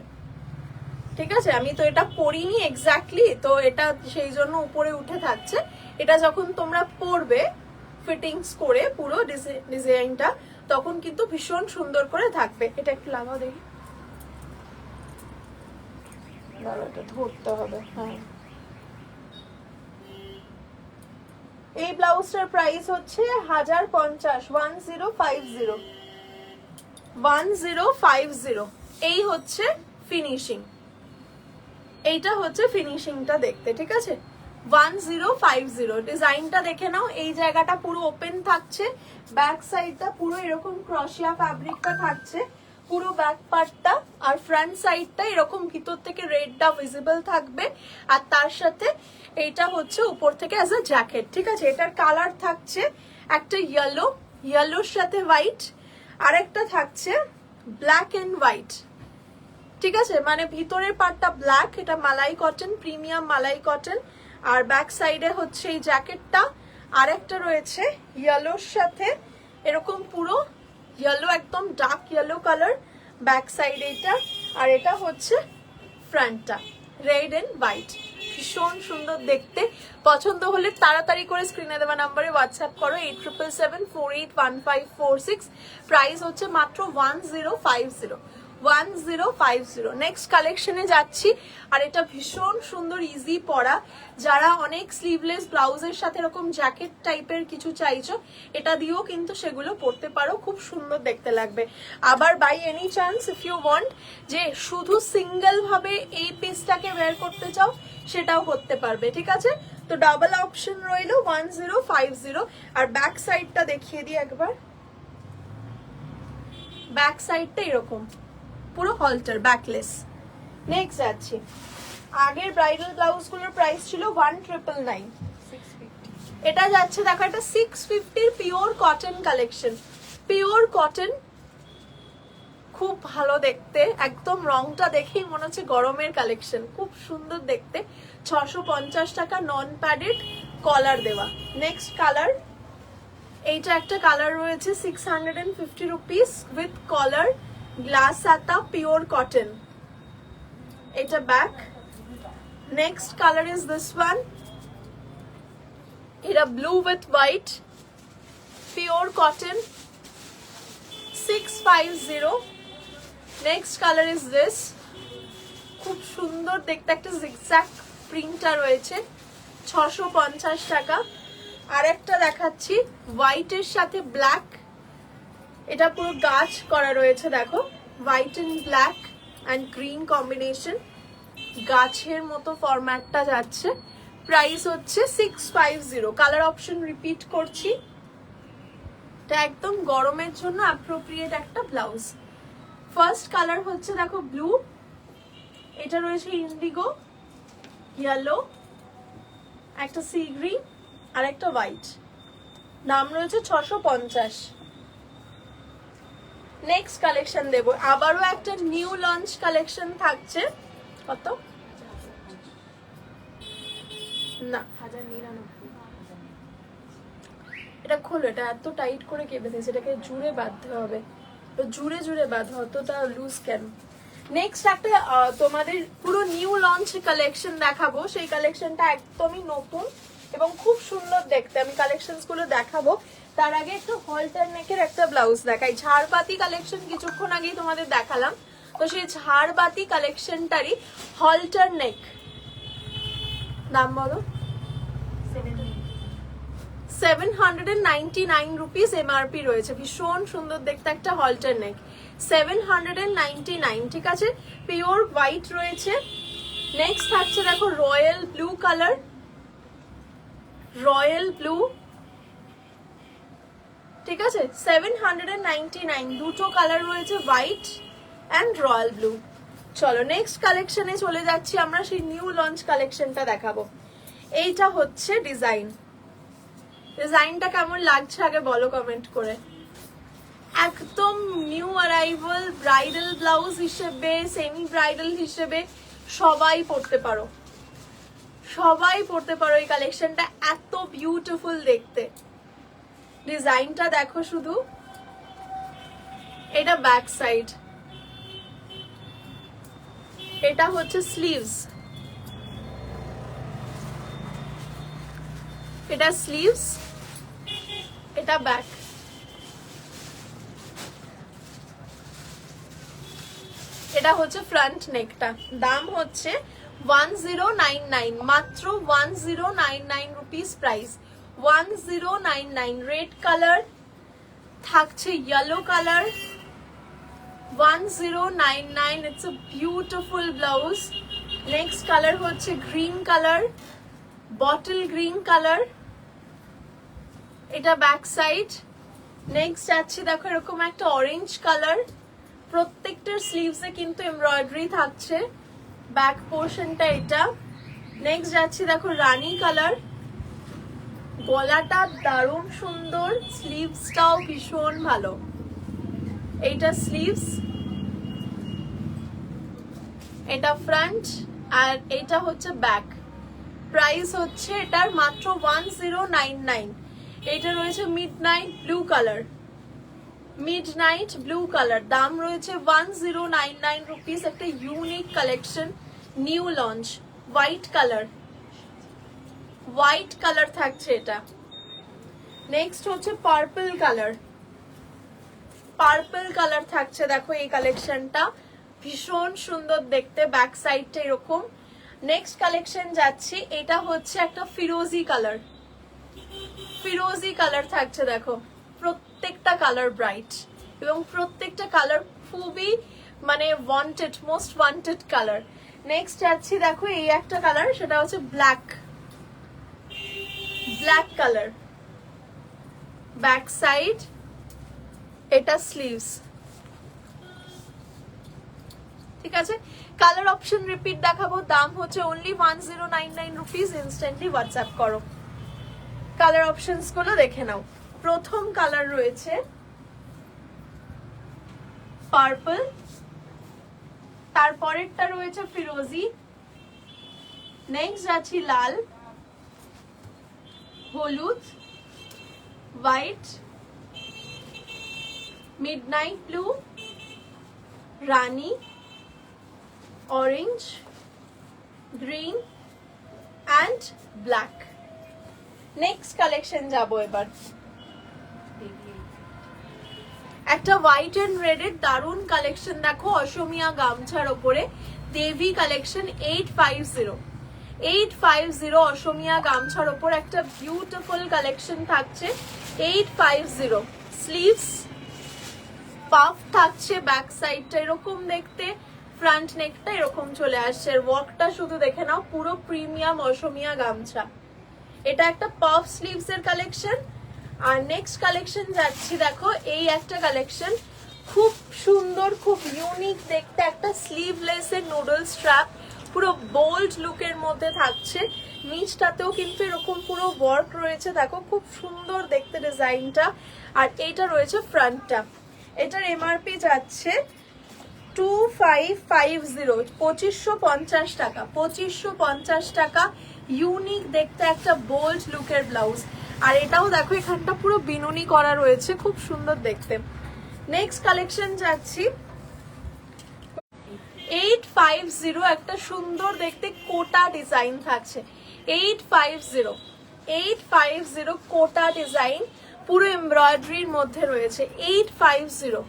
ঠিক আছে। আমি তো এটা পরিনি এক্স্যাক্টলি, তো এটা সেই জন্য উপরে উঠে থাকছে। এটা যখন তোমরা পরবে ফিটিংস করে পুরো ডিজাইনটা, তখন কিন্তু ভীষণ সুন্দর করে থাকবে। এটা একটু লাগাও দেখি, এটা ধরতে হবে। হ্যাঁ, এই ব্লাউজটার প্রাইস হচ্ছে 1050, 1050, 1050। এই হচ্ছে ফিনিশিং, এইটা হচ্ছে ফিনিশিংটা দেখতে, ঠিক আছে। 1050। ডিজাইনটা দেখে নাও, এই জায়গাটা পুরো ওপেন থাকছে, ব্যাক সাইডটা পুরো এরকম ক্রশিয়া ফ্যাব্রিকটা থাকছে পুরো ব্যাক পার্টটা, আর ফ্রন্ট সাইডটা এরকম ভিতর থেকে রেডটা ভিজিবল থাকবে, আর তার সাথে এইটা হচ্ছে উপর থেকে অ্যাজ আ জ্যাকেট, ঠিক আছে। এটার কালার থাকছে একটা ইয়েলো, ইয়েলোর সাথে হোয়াইট, আর একটা থাকছে ব্ল্যাক এন্ড হোয়াইট, ঠিক আছে। মানে ভিতরের পার্টটা ব্ল্যাক, এটা মালাই কটন, প্রিমিয়াম মালাই কটন, আর ব্যাক সাইডে হচ্ছে এই জ্যাকেটটা, আর একটা রয়েছে ইয়েলোর সাথে এরকম পুরো ইয়েলো, একদম dark yellow colour back side এইটা, আর এটা হচ্ছে ফ্রন্টটা রেড এন্ড হোয়াইট। ভীষণ সুন্দর দেখতে। পছন্দ হলে তাড়াতাড়ি করে স্ক্রিনে দেওয়া নাম্বারে হোয়াটসঅ্যাপ করো 8777481546। প্রাইস হচ্ছে মাত্র 1050, 1050। নেক্সট কালেকশনে যাচ্ছি, আর এটা ভীষণ সুন্দর ইজি পরা। যারা অনেক স্লিভলেস ব্লাউজের সাথে এরকম জ্যাকেট টাইপের কিছু চাইছো, এটা দিয়েও কিন্তু সেগুলো পরতে পারো, খুব সুন্দর দেখতে লাগবে। আবার by any chance if you want যে শুধু সিঙ্গেল ভাবে এই পিসটাকে বের করতে চাও, সেটাও করতে পারবে, ঠিক আছে। তো ডাবল অপশন রইলো 1050। আর ব্যাক সাইডটা দেখিয়ে দিই একবার, ব্যাক সাইডটা এরকম পুরো হলটার ব্যাকলেস। নেক্সট যাচ্ছি, আগের ব্রাইডাল ব্লাউজ গুলোর প্রাইস ছিল 1999, এটা যাচ্ছে দেখো একটা 650 pure cotton collection, pure cotton, খুব ভালো দেখতে, একদম রংটা দেখেই মনে হচ্ছে গরমের কালেকশন, খুব সুন্দর দেখতে। 650 টাকা, নন প্যাডেড, কলার দেওয়া। নেক্সট কালার, এইটা একটা কালার রয়েছে 650 রুপিস উইথ কলার, গ্লাস আতা, পিওর কটন, এটা back. Next colour is this one, এটা blue with white, pure cotton, 650। Next colour is this, খুব সুন্দর দেখতে, একটা জিগজ্যাগ প্রিন্টটা রয়েছে, 650 টাকা। আরেকটা দেখাচ্ছি হোয়াইটের সাথে ব্ল্যাক, এটা পুরো গাছ করা রয়েছে, দেখো white and black and green combination, গাছের মতো ফরম্যাটটা যাচ্ছে। প্রাইস হচ্ছে 650। কালার অপশন রিপিট করছি, এটা একদম গরমের জন্য অ্যাপ্রোপ্রিয়েট একটা ব্লাউজ। ফার্স্ট কালার হচ্ছে দেখো ব্লু, এটা রয়েছে ইন্ডিগো, ইয়েলো, একটা সি গ্রিন, আর একটা হোয়াইট, দাম রয়েছে 650। নেক্সট কালেকশন দেবো, আবারও একটা নিউ লঞ্চ কালেকশন থাকছে, কত না 1099, এটা খোলো, এটা এত টাইট করে কে বেঁধেছে, এটাকে জুড়ে বাঁধতে হবে, তো জুড়ে জুড়ে বাঁধো, অতটা লুজ কেন। নেক্সট একটা তোমাদের পুরো নিউ লঞ্চ কালেকশন দেখাবো, সেই কালেকশনটা একদমই নতুন এবং খুব সুন্দর দেখতে। আমি কালেকশনস গুলো দেখাবো, তার আগে একটু হলটার নেকের একটা ব্লাউজ দেখাই। ঝাড়বাতি কালেকশন কিছুক্ষণ আগেই তোমাদের দেখালাম, তো সেই ঝাড়বাতি কালেকশনটারই হলটার নেক, দাম বলো 799 রুপিস এমআরপি রয়েছে। ভীষণ সুন্দর দেখতে একটা হলটার নেক, 799, ঠিক আছে। পিওর হোয়াইট রয়েছে। নেক্সট থাকছে দেখো royal blue colour, royal blue, ঠিক আছে, 799। দুটো কালার রয়েছে, হোয়াইট অ্যান্ড রয়্যাল ব্লু। চলো নেক্সট কালেকশনে চলে যাচ্ছি আমরা, সেই নিউ লঞ্চ কালেকশনটা দেখাবো। এইটা হচ্ছে ডিজাইনটা কেমন লাগছে আগে বলো কমেন্ট করে। একদম নিউ অ্যারাইভাল ব্রাইডাল ব্লাউজ হিসেবে, সেমি ব্রাইডাল হিসেবে সবাই পরতে পারো, সবাই পরতে পারো। এই কালেকশনটা এত বিউটিফুল দেখতে, ডিজাইনটা দেখো শুধু। এটা ব্যাক সাইড, এটা হচ্ছে স্লিভস, এটা স্লিভস, এটা ব্যাক। এটা হচ্ছে ফ্রন্ট নেকটা। দাম হচ্ছে 1099, মাত্র 1099 রুপিস প্রাইস, 1099। রেড কালার থাকছে, yellow colour, 1099। It's a beautiful blouse. Next colour হচ্ছে green colour, bottle green colour, এটা ব্যাক সাইড। নেক্সট যাচ্ছি দেখো এরকম একটা অরেঞ্জ কালার, প্রত্যেকটার স্লিভসে কিন্তু এমব্রয়ডারি থাকছে, ব্যাক পোর্শনটা এটা। নেক্সট যাচ্ছি দেখো রানী কালার, গলাটা দারুণ সুন্দর, স্লিভসটাও ভীষণ ভালো। এইটা স্লিভস, এটা ফ্রন্ট, আর এটা হচ্ছে ব্যাক। প্রাইস হচ্ছে এটার মাত্র 1099। এটা রয়েছে midnight blue colour, midnight blue colour, দাম রয়েছে 1099 রুপিস। একটা unique collection, new launch, white colour, white colour থাকছে এটা। নেক্সট হচ্ছে পার্পল কালার, পার্পল কালার থাকছে দেখো এই কালেকশনটা, ভীষণ সুন্দর দেখতে, ব্যাক সাইডটা এরকম। নেক্সট কালেকশন যাচ্ছি, এটা হচ্ছে একটা ফিরোজি কালার, ফিরোজি কালার থাকছে দেখো, প্রত্যেকটা কালার ব্রাইট এবং প্রত্যেকটা কালার খুবই মানে wanted, most wanted colour. Next যাচ্ছি দেখো এই একটা কালার, সেটা হচ্ছে black, black colour, back side, এটা স্লিভস। ঠিক আছে, কালার অপশন রিপিট দেখাবো, দাম হচ্ছে অনলি 1099 রুপিস। ইনস্ট্যান্টলি হোয়াটসঅ্যাপ করো, কালার অপশনস গুলো দেখে নাও। প্রথম কালার রয়েছে পার্পল, তারপরেরটা রয়েছে ফিরোজি, নেক্সট যাচ্ছি লাল, হলুদ, white, midnight blue, Rani, orange, green and black. Next collection যাবো এবার, একটা হোয়াইট এন্ড রেড এর দারুন কালেকশন দেখো, অসমিয়া গামছার ওপরে দেবী কালেকশন। 850 অসমিয়া গামছার ওপর একটা বিউটিফুল কালেকশন থাকছে, 850। স্লিভস, পাফ থাকছে, ব্যাক সাইডটা এরকম দেখতে, ফ্রন্ট নেকটা এরকম চলে আসছে। ওয়ার্কটা শুধু দেখে নাও, পুরো প্রিমিয়াম অসমিয়া গামছা। এটা একটা পাফ স্লিভস এর কালেকশন। আর নেক্সট কালেকশন যাচ্ছি দেখো, এই একটা কালেকশন খুব সুন্দর, খুব ইউনিক দেখতে, একটা স্লিভলেস এর নুডল স্ট্র্যাপ, পুরো বোল্ড লুকের মধ্যে থাকছে। নিচটাতেও কিন্তু এরকম পুরো ওয়ার্ক রয়েছে দেখো, খুব সুন্দর দেখতে ডিজাইনটা। আর এইটা রয়েছে ফ্রন্টটা। এটার এমআরপি যাচ্ছে 2550, 2550 টাকা, 2550 টাকা। ইউনিক দেখতে একটা বোল্ড লুকের ব্লাউজ। আর এটাও দেখো এখানটা পুরো বিনুনি করা রয়েছে, খুব সুন্দর দেখতে। নেক্সট কালেকশন যাচ্ছি, 850, একটা সুন্দর দেখতে কোটা ডিজাইন থাকছে, 850 কোটা ডিজাইন, পুরো এমব্রয়ডারির মধ্যে রয়েছে, 850।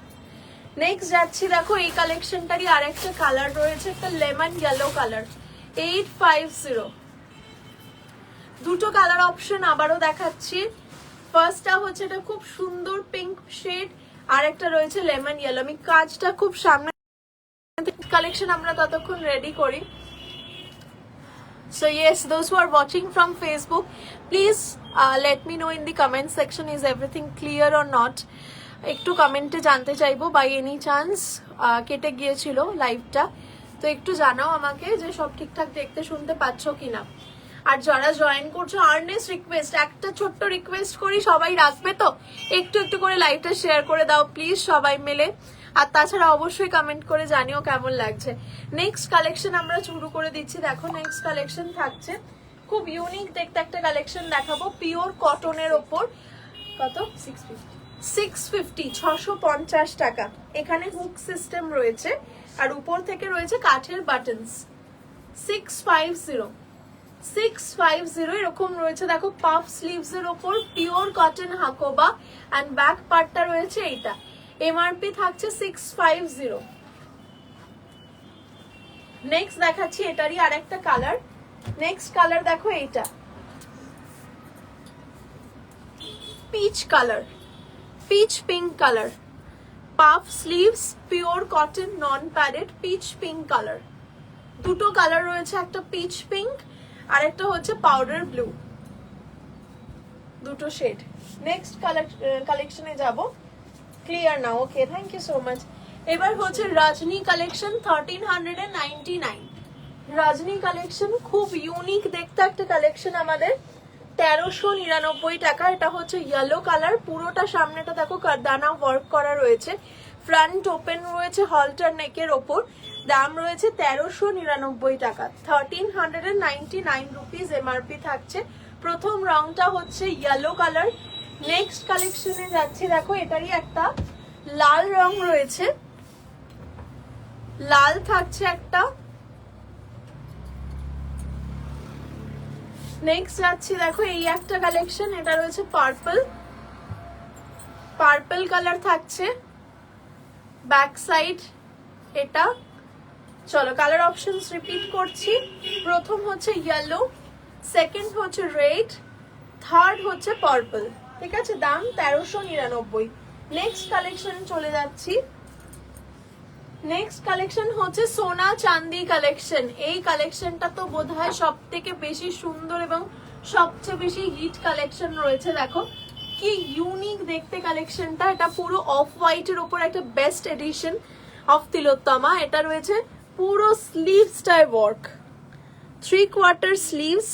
নেক্সট যাচ্ছি দেখো এই কালেকশনটারই আরেকটা কালার রয়েছে, একটা লেমন ইয়েলো কালার, 850। দুটো কালার অপশন আবারও দেখাচ্ছি। ফার্স্টটা হচ্ছে এটা খুব সুন্দর পিঙ্ক শেড, আর একটা রয়েছে লেমন ইয়েলো। আমি কাজটা খুব সামনে, কালেকশন আমরা ততক্ষণ রেডি করি। So yes, those who are watching from Facebook, please let me know in the comment section, is everything clear or not. একটু কমেন্টে জানতে চাইবো, বাই এনি চান্স কেটে গিয়েছিল লাইভটা, তো একটু জানাও আমাকে যে সব ঠিকঠাক দেখতে শুনতে পাচ্ছ কিনা। আর যারা জয়েন করছো আর্নেস্ট রিকোয়েস্ট, একটা ছোট্ট রিকোয়েস্ট করি, সবাই রাখবে তো, একটু একটু করে লাইভটা শেয়ার করে দাও প্লিজ সবাই মিলে। আর তাছাড়া অবশ্যই কমেন্ট করে জানিও কেমন লাগছে। নেক্সট কালেকশন আমরা শুরু করে দিচ্ছি। দেখো নেক্সট কালেকশন থাকছে খুব ইউনিক দেখতে একটা কালেকশন দেখাবো, পিওর কটনের ওপর। কত? 650, 650 টাকা। এখানে হুক সিস্টেম রয়েছে আর উপর থেকে রয়েছে কাঠের বাটনস। 650 এরকম রয়েছে। দেখো পাফ স্লিভস এর ওপর pure cotton hakoba and back পার্টটা রয়েছে এইটা। এমআরপি থাকছে 650। নেক্সট দেখাচ্ছি এটারই আরেকটা কালার। নেক্সট কালার দেখো এইটা, peach colour, pitch pink colour, puff sleeves, pure cotton, নন প্যাডেড, পিচ পিঙ্ক কালার। দুটো কালার রয়েছে, একটা পিচ পিঙ্ক আর একটা হচ্ছে পাউডার ব্লু, দুটো শেড। নেক্সট কালেকশনে যাব। ক্লিয়ার না? ওকে, থ্যাংক ইউ সো মাচ। এবার হচ্ছে রজনী কালেকশন 1399। রজনী কালেকশন খুব ইউনিক দেখতে একটা কালেকশন আমাদের, 1399 টাকা। এটা হচ্ছে ইয়েলো কালার, পুরোটা সামনেটা দেখো কারদানা ওয়ার্ক করা রয়েছে, ফ্রন্ট ওপেন রয়েছে হলটার নেকের ওপর। দাম রয়েছে 1399 টাকা, 1399 রুপিস এমআরপি থাকছে। প্রথম রংটা হচ্ছে ইয়েলো কালার। নেক্সট কালেকশনে যাচ্ছি, দেখো এটারই একটা লাল রং রয়েছে, লাল থাকছে একটা। নেক্সট যাচ্ছি, দেখো এই একটা কালেকশন, এটা রয়েছে পার্পল, পার্পল কালার থাকছে ব্যাক সাইড এটা। চলো কালার অপশনস রিপিট করছি। প্রথম হচ্ছে ইয়েলো, সেকেন্ড হচ্ছে রেড, থার্ড হচ্ছে পার্পল। ঠিক আছে, দাম 1399। নেক্সট কালেকশন চলে যাচ্ছি। নেক্সট কালেকশন হচ্ছে সোনা চাঁদি কালেকশন। এই কালেকশনটা তো বোধহয় সব থেকে বেশি সুন্দর এবং সবচেয়ে বেশি হিট কালেকশন রয়েছে। দেখো কি ইউনিক দেখতে কালেকশনটা। এটা পুরো অফ হোয়াইটের উপর একটা বেস্ট এডিশন অফ তিলোত্তমা। এটা রয়েছে পুরো স্লিভসটায় work, 3/4 sleeves,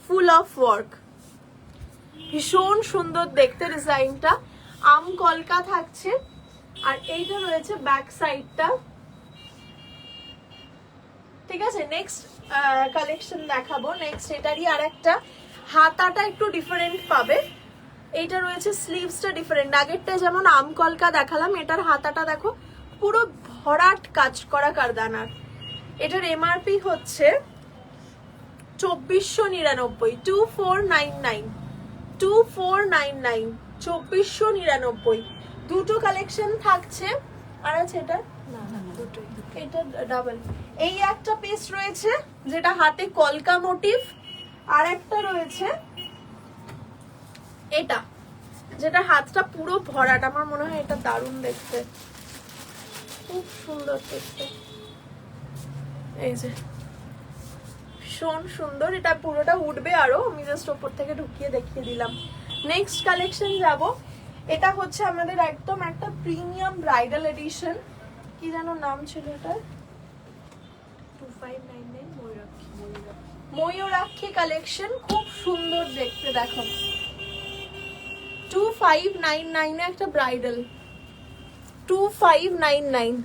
full of work, ভীষণ সুন্দর দেখতে ডিজাইনটা। আম কলকা থাকছে আর এইটা রয়েছে ব্যাক সাইডটা। ঠিক আছে, নেক্সট কালেকশন দেখাবো। নেক্সট এটারই আর একটা, হাতাটা একটু ডিফারেন্ট পাবে। এইটা রয়েছে স্লিভসটা ডিফারেন্ট। আগেরটা যেমন আম কলকা দেখালাম, এটার হাতাটা দেখো পুরো ভরাট কাজ করা কারদানার। এটার এমআরপি হচ্ছে 2499, 2499, 2499, 2499। দুটো কালেকশন থাকছে। আর আছে এটা, এটা ডাবল। এই একটা পিস রয়েছে যেটা হাতে কলকা মোটিভ, আর একটা রয়েছে এটা যেটা হাতটা পুরো ভরাট। আমার মনে হয় এটা দারুণ দেখতে, খুব সুন্দর দেখতে। এই যে ভীষণ সুন্দর, এটা পুরোটা উঠবে আরো, আমি জাস্ট ওপর থেকে ঢুকিয়ে দেখিয়ে দিলাম। নেক্সট কালেকশন যাব। এটা হচ্ছে আমাদের একদম একটা প্রিমিয়াম ব্রাইডাল এডিশন, কি যেন নাম ছিল এটা, 2599 ময়ূরাক্ষী কালেকশন। খুব সুন্দর দেখতে, দেখো 2599 একটা ব্রাইডাল, 2599।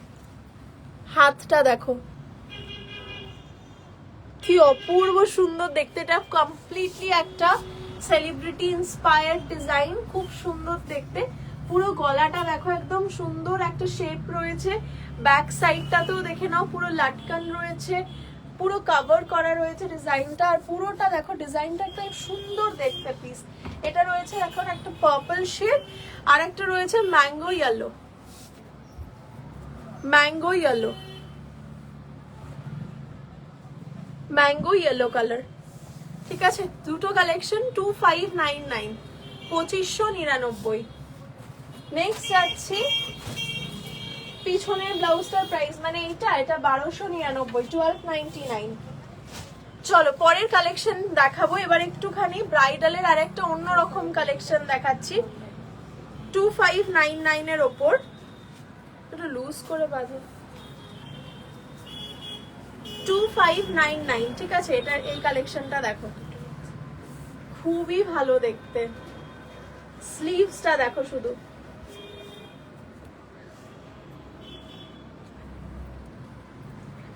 হাতটা দেখো কি অপূর্ব সুন্দর দেখতে। এটা কমপ্লিটলি একটা সেলিব্রিটি ইন্সপায়ার্ড ডিজাইন, খুব সুন্দর দেখতে। পুরো গলাটা দেখো একদম সুন্দর একটা শেপ রয়েছে। ব্যাক সাইডটাতেও দেখে নাও পুরো লাটকান রয়েছে, পুরো কভার করা রয়েছে ডিজাইনটা। আর পুরোটা দেখো ডিজাইনটা একটা সুন্দর দেখতে পিস। এটা রয়েছে এখন একটা পার্পল শেড, আর একটা রয়েছে mango yellow, mango yellow, mango yellow colour. ঠিক আছে, দুটো কালেকশন 2599, 2599। নেক্সট যাচ্ছি, পিছনের ব্লাউজটার প্রাইস মানে এটা 1299, 1299। চলো পরের কালেকশন দেখাবো। এবার একটুখানি ব্রাইডালের আর একটা অন্যরকম কালেকশন দেখাচ্ছি, 2599 এর ওপর। একটু লুজ করে বাঁধো, 2599। ঠিক আছে, এটা এই কালেকশনটা দেখো, খুবই ভালো দেখতে। স্লিভসটা দেখো শুধু,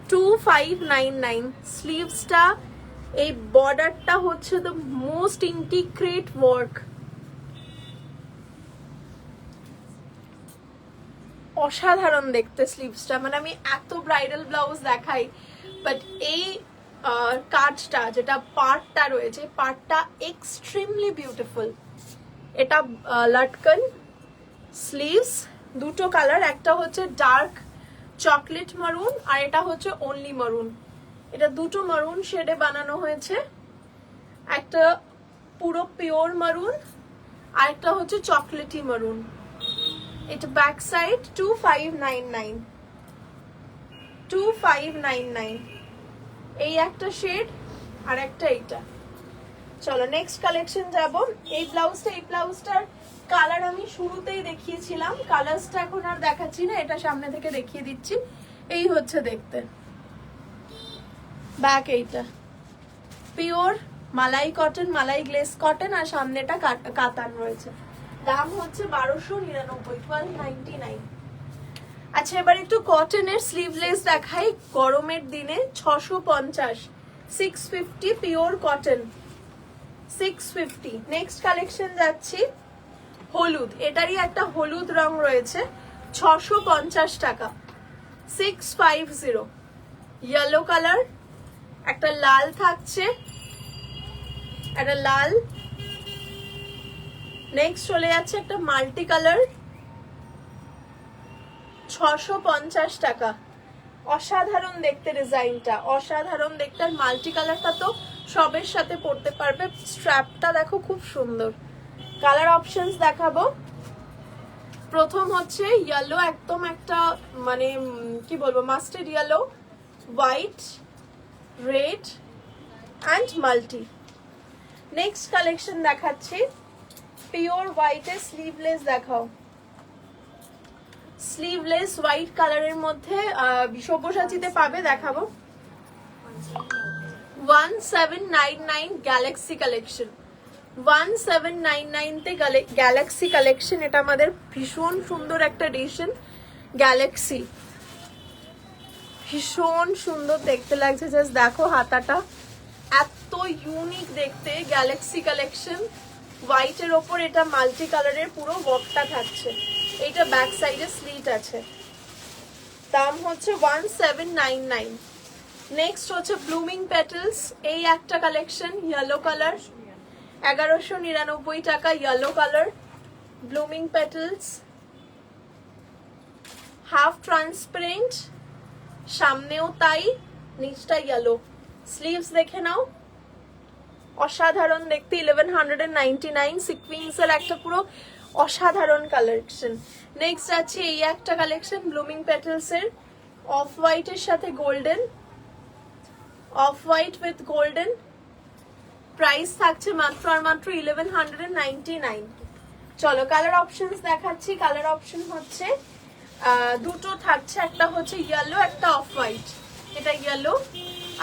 $2599 স্লিভসটা। এই বর্ডারটা হচ্ছে দ্য মোস্ট ইন্টিগ্রেট ওয়ার্ক, অসাধারণ দেখতে স্লিভসটা। মানে আমি এত ব্রাইডাল ব্লাউজ দেখাই, বাট এই কাজটা যেটা পার্টটা রয়েছে, পার্টটা এক্সট্রিমলি বিউটিফুল। এটা লাটকন, স্লিভস, দুটো কালার, একটা হচ্ছে ডার্ক চকলেট মারুন আর এটা হচ্ছে অনলি মারুন। এটা দুটো মারুন শেডে বানানো হয়েছে, একটা পুরো পিওর মারুন আর একটা হচ্ছে চকলেটি মারুন। এটা ব্যাক সাইড, 2599 এই একটা শেড আর একটা এইটা। চলো নেক্সট কালেকশন যাব। এই ব্লাউজটার কালার আমি শুরুতেই দেখিয়েছিলাম, কালারসটা এখন আর দেখাচ্ছি না, এটা সামনে থেকে দেখিয়ে দিচ্ছি। এই হচ্ছে দেখতে ব্যাক, এইটা পিওর মালাই কটন, মালাই গ্লেস কটন, আর সামনেটা কাতান রয়েছে। দাম হচ্ছে 1299, 1299। আচ্ছা এবার একটু কটনের স্লিভলেস দেখাই, গরমের দিনে 650, 650 পিওর কটন, 650। নেক্সট কালেকশন যাচ্ছি, হলুদ, এটারই একটা হলুদ রং রয়েছে, 650 টাকা, 650। ইয়েলো কালার, একটা লাল থাকছে, একটা লাল। নেক্সট চলে যাচ্ছে একটা মাল্টি কালার, 650 টাকা। অসাধারণ দেখতে ডিজাইনটা, অসাধারণ দেখতে। আর মাল্টি কালারটা তো সবের সাথে পরতে পারবে। স্ট্র্যাপটা দেখো খুব সুন্দর। কালার অপশনস দেখাবো। প্রথম হচ্ছে ইয়েলো, একদম একটা মানে কি বলবো, mustard yellow, white, red and multi. Next collection দেখাচ্ছি, পিওর হোয়াইটের স্লিভলেস দেখাও। স্লিভলেস হোয়াইট কালারের মধ্যে সব্যসাচীতে পাবে, দেখাবো। 1799 গ্যালাক্সি কালেকশন, 1799 তে গ্যালাক্সি কালেকশন। এটা আমাদের ভীষণ সুন্দর একটা এডিশন, গ্যালাক্সি, ভীষণ সুন্দর দেখতে লাগছে। জাস্ট দেখো হাতাটা এত ইউনিক দেখতে, গ্যালাক্সি কালেকশন। হোয়াইটের ওপর এটা মাল্টি কালারের পুরো ওয়ার্কটা থাকছে। এটা ব্যাক সাইডে স্লিট আছে। দাম হচ্ছে 1799। নেক্সট হচ্ছে ব্লুমিং পেটালস, এই একটা কালেকশন, ইয়েলো কালার, 1199 টাকা, yellow colour, blooming petals, half transparent, সামনেও তাই, নিচটা ইয়েলো। স্লিভস দেখে নাও, অসাধারণ দেখতে, 1199। সিকুয়েন্স এর একটা পুরো অসাধারণ কালেকশন। নেক্সট আছে এই একটা কালেকশন, ব্লুমিং পেটালস এর, অফ হোয়াইটের সাথে golden, off white with golden. Price থাকছে মাত্র আর মাত্র 1199। চলো কালার অপশনস দেখাচ্ছি। কালার অপশন হচ্ছে দুটো থাকছে, একটা হচ্ছে ইয়েলো, একটা অফ হোয়াইট। এটা ইয়েলো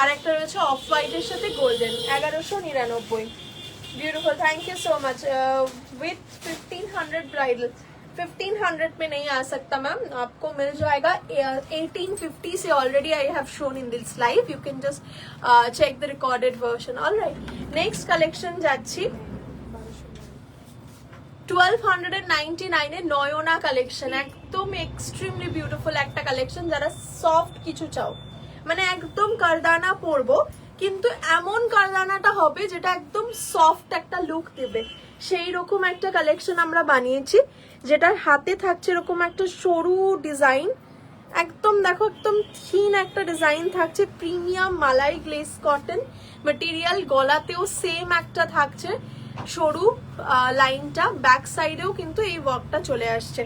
আর একটা রয়েছে অফ হোয়াইটের সাথে golden, 1199। Beautiful, thank you so much. With 1500 bridal, 1500 में नहीं आ सकता मैम, आपको मिल जाएगा 1850 से। Already I have shown in this live, you can just check the recorded version. Alright, next collection যাচ্ছি 1299 এর নয়না কালেকশন। একদম এক্সট্রিমলি বিউটিফুল একটা কালেকশন। যারা সফট কিছু চাও, মানে একদম কারদানা পরবো কিন্তু এমন কারদানাটা হবে যেটা একদম সফট একটা লুক দেবে, সেই রকম একটা কালেকশন আমরা বানিয়েছি। যেটার হাতে থাকছে এরকম একটা সরু ডিজাইন, একদম দেখো একদম থিন একটা ডিজাইন থাকছে, প্রিমিয়াম মালাই গ্লেস কটন ম্যাটেরিয়াল। গলাতেও সেম একটা থাকছে সরু লাইনটা, ব্যাক সাইডেও কিন্তু এই ওয়ার্কটা চলে আসছে।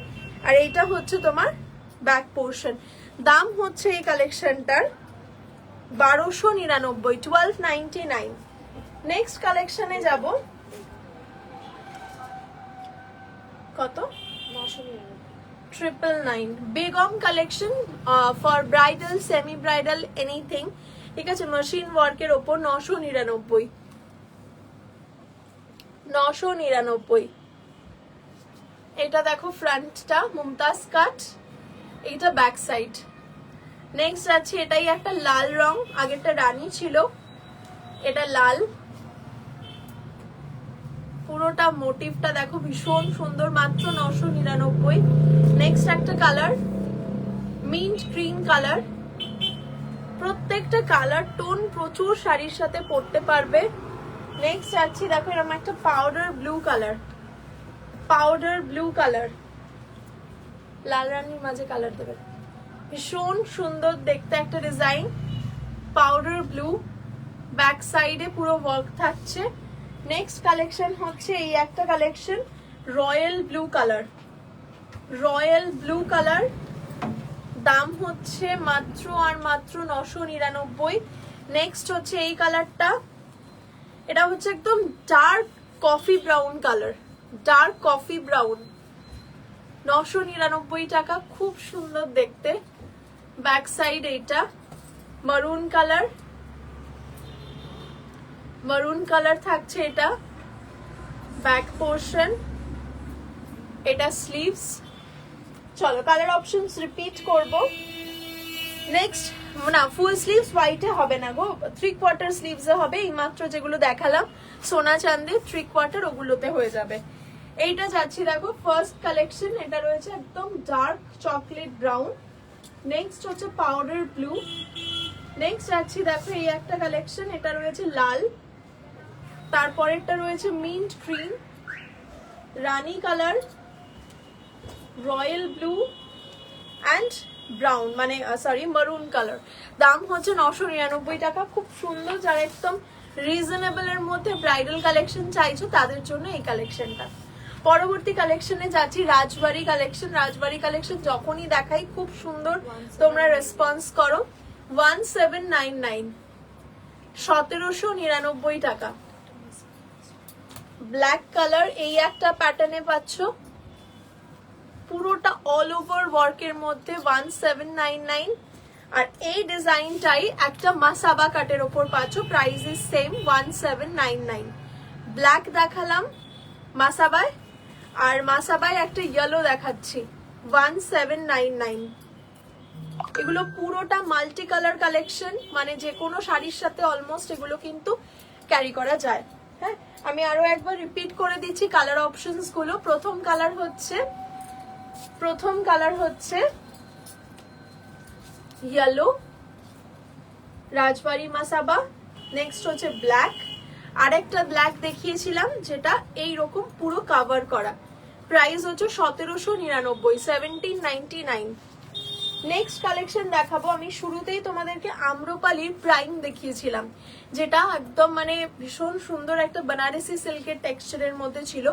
আর এইটা হচ্ছে তোমার ব্যাক পোর্শন। দাম হচ্ছে এই কালেকশনটার 1299, 1299। নেক্সট কালেকশনে যাব, কত, 999। Begum collection for bridal, semi bridal, anything, ঠিক আছে। মেশিন ওয়ার্কের ওপর 999। 999। এটা দেখো ফ্রন্টটা মুমতাজ কাট, এইটা ব্যাক সাইড। নেক্সট আছে এটাই একটা লাল রং, আগেরটা রানী ছিল, এটা লাল। পুরোটা মোটিভটা দেখো ভীষণ সুন্দর, মাত্র 999। নেক্সট একটা কালার মিন্ট গ্রিন কালার, প্রত্যেকটা কালার টোন প্রচুর শাড়ির সাথে পরতে পারবে। নেক্সট আছে দেখো এরকম একটা powder blue colour, powder blue colour, লাল রানীর মাঝে কালার দেবে, ভীষণ সুন্দর দেখতে একটা ডিজাইন, পাউডার ব্লু, ব্যাক সাইডে পুরো ওয়ার্ক থাকছে। নেক্সট কালেকশন হচ্ছে এই একটা collection royal blue colour, royal blue colour, দাম হচ্ছে মাত্র আর মাত্র 999। নেক্সট হচ্ছে এই কালারটা, এটা হচ্ছে একদম dark coffee brown colour, dark coffee brown, 999 টাকা, খুব সুন্দর দেখতে। ব্যাক সাইড এইটা মারুন কালার, মারুন কালার থাকছে এটা ব্যাক পোর্শন, এটা স্লিভস। চলো কালার অপশনস রিপিট করব। নেক্সট না, ফুল স্লিভস হোয়াইটে হবে না গো, 3/4 স্লিভসে হবে। এই মাত্র যেগুলো দেখালাম সোনা চাঁদে 3/4 ওগুলোতে হয়ে যাবে। এইটা যাচ্ছি দেখো ফার্স্ট কালেকশন, এটা রয়েছে একদম ডার্ক চকলেট ব্রাউন। নেক্সট হচ্ছে পাউডার ব্লু। নেক্সট যাচ্ছি দেখো এই একটা কালেকশন, এটা রয়েছে লাল, তারপরেরটা রয়েছে mint green, Rani colour, royal blue and brown, মানে সরি মারুন কালার। দাম হচ্ছে 999 টাকা, খুব সুন্দর। যারা একদম রিজনেবল এর মধ্যে ব্রাইডাল কালেকশন চাইছো তাদের জন্য এই কালেকশনটা। পরবর্তী কালেকশনে যাচ্ছি রাজবাড়ি কালেকশন। রাজবাড়ি কালেকশন যখনই দেখাই খুব সুন্দর তোমরা রেসপন্স করো। 1799, 1799 টাকা। ব্ল্যাক কালার, এই একটা প্যাটার্নে পাচ্ছ, পুরোটা অল ওভার ওয়ার্কের মধ্যে 1799। আর এই ডিজাইনটাই একটা মাসাবা কাটের ওপর পাচ্ছ, প্রাইস ইজ সেম 1799। ব্ল্যাক দেখালাম মাসাবায়, আর মাসাবায় একটা ইয়েলো দেখাচ্ছি 1799। এগুলো পুরোটা মাল্টি কালার কালেকশন, মানে যে কোনো শাড়ির সাথে অলমোস্ট এগুলো কিন্তু ক্যারি করা যায়। হ্যাঁ, আমি আরো একবার রিপিট করে দিচ্ছি কালার অপশনস গুলো। প্রথম কালার হচ্ছে ইয়েলো রাজবাড়ি মাসাবা। নেক্সট হচ্ছে ব্ল্যাক, আরেকটা ব্ল্যাক দেখিয়েছিলাম যেটা এইরকম পুরো কাভার করা, প্রাইস হচ্ছে 1799, 1799। নেক্সট কালেকশন দেখাবো, আমি শুরুতেই তোমাদেরকে আম্রপালির প্রাইম দেখিয়েছিলাম, যেটা একদম মানে ভীষণ সুন্দর একটা বানারসি সিল্কের টেক্সচারের মধ্যে ছিল।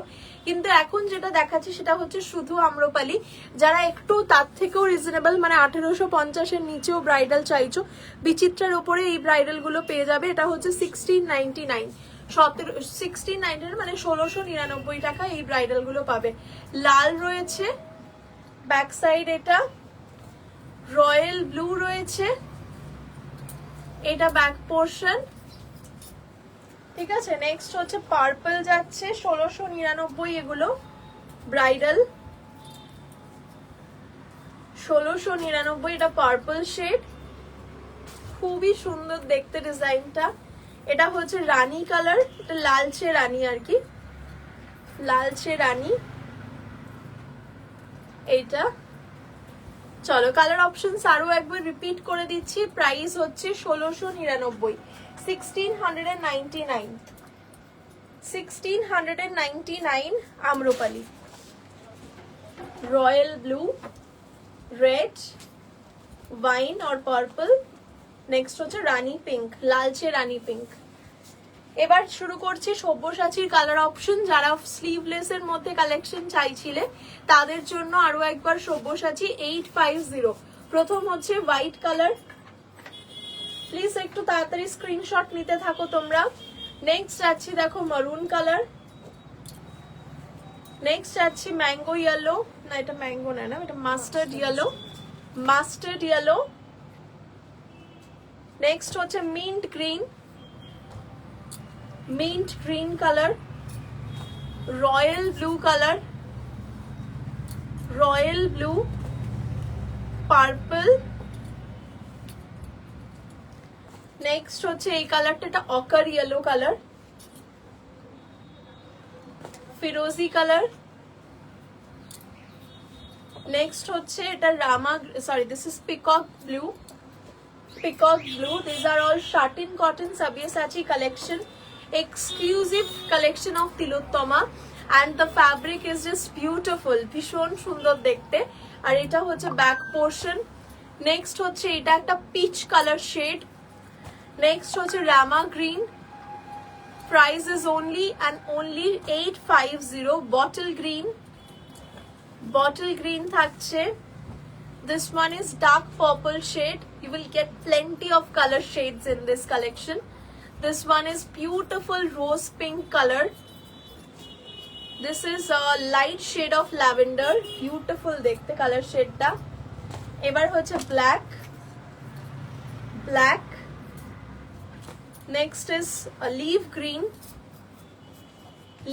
কিন্তু এখন যেটা দেখাচ্ছি সেটা হচ্ছে শুধু আম্রপালি। যারা একটু তার থেকেও রিজনেবল, মানে 1850-এর নিচেও ব্রাইডাল চাইছো, বিচিত্রার উপরে এই ব্রাইডাল গুলো পেয়ে যাবে। এটা হচ্ছে 1699, 1699 মানে 1699 টাকা এই ব্রাইডাল গুলো পাবে। লাল রয়েছে ব্যাক সাইড, এটা রয়্যাল ব্লু রয়েছে, এটা ব্যাক পোর্শন, ঠিক আছে। নেক্সট হচ্ছে পার্পল যাচ্ছে 1699, এগুলো ব্রাইডাল 1699, এটা পার্পল শেড, খুবই সুন্দর দেখতে ডিজাইনটা। এটা হচ্ছে রানী কালার, এটা লালচে রানী আর কি, লালচে রানী এইটা। চলো কালার অপশনস আরো একবার রিপিট করে দিচ্ছি। প্রাইস হচ্ছে 1699, 1699, 1699 Amrapali. Royal blue, red, wine और পার্পল। নেক্সট হচ্ছে রানী পিঙ্ক, লালচে রানী পিঙ্ক। এবার শুরু করছি সব্যসাচীর কালার অপশন। যারা স্লিভলেস এর মধ্যে কালেকশন চাইছিলে তাদের জন্য আরো একবার সব্যসাচী 850। প্রথম হচ্ছে হোয়াইট কালার, প্লিজ একটু তাড়াতাড়ি স্ক্রিনশট নিতে থাকো তোমরা। নেক্সট আছে দেখো মারুন কালার, নেক্সট আছে ম্যাঙ্গো ইয়েলো, না এটা ম্যাঙ্গো না, এটা mustard yellow, mustard yellow. Next হচ্ছে mint green, mint green colour. Royal blue colour, royal blue, purple, next হচ্ছে এই কালারটা, এটা অকার ইয়েলো কালার, ফিরোজি কালার, নেক্সট হচ্ছে এটা রামা, sorry this is peacock blue, peacock blue. These are all satin cotton Sabyasachi collection, exclusive collection of Tilottama, and the fabric is just beautiful, ভীষণ সুন্দর দেখতে। আর এটা হচ্ছে ব্যাক পোর্শন। নেক্সট হচ্ছে এটা একটা পিচ কালার শেড, নেক্সট হচ্ছে রামা green, price is only and only 850, bottle green, bottle green থাকছে। This one is dark purple shade. You will get plenty of color shades in this collection. This one is beautiful rose pink color. This is a light shade of lavender. Beautiful dekhte color shade ta. Ebar hocche black. Black. Next is a leaf green.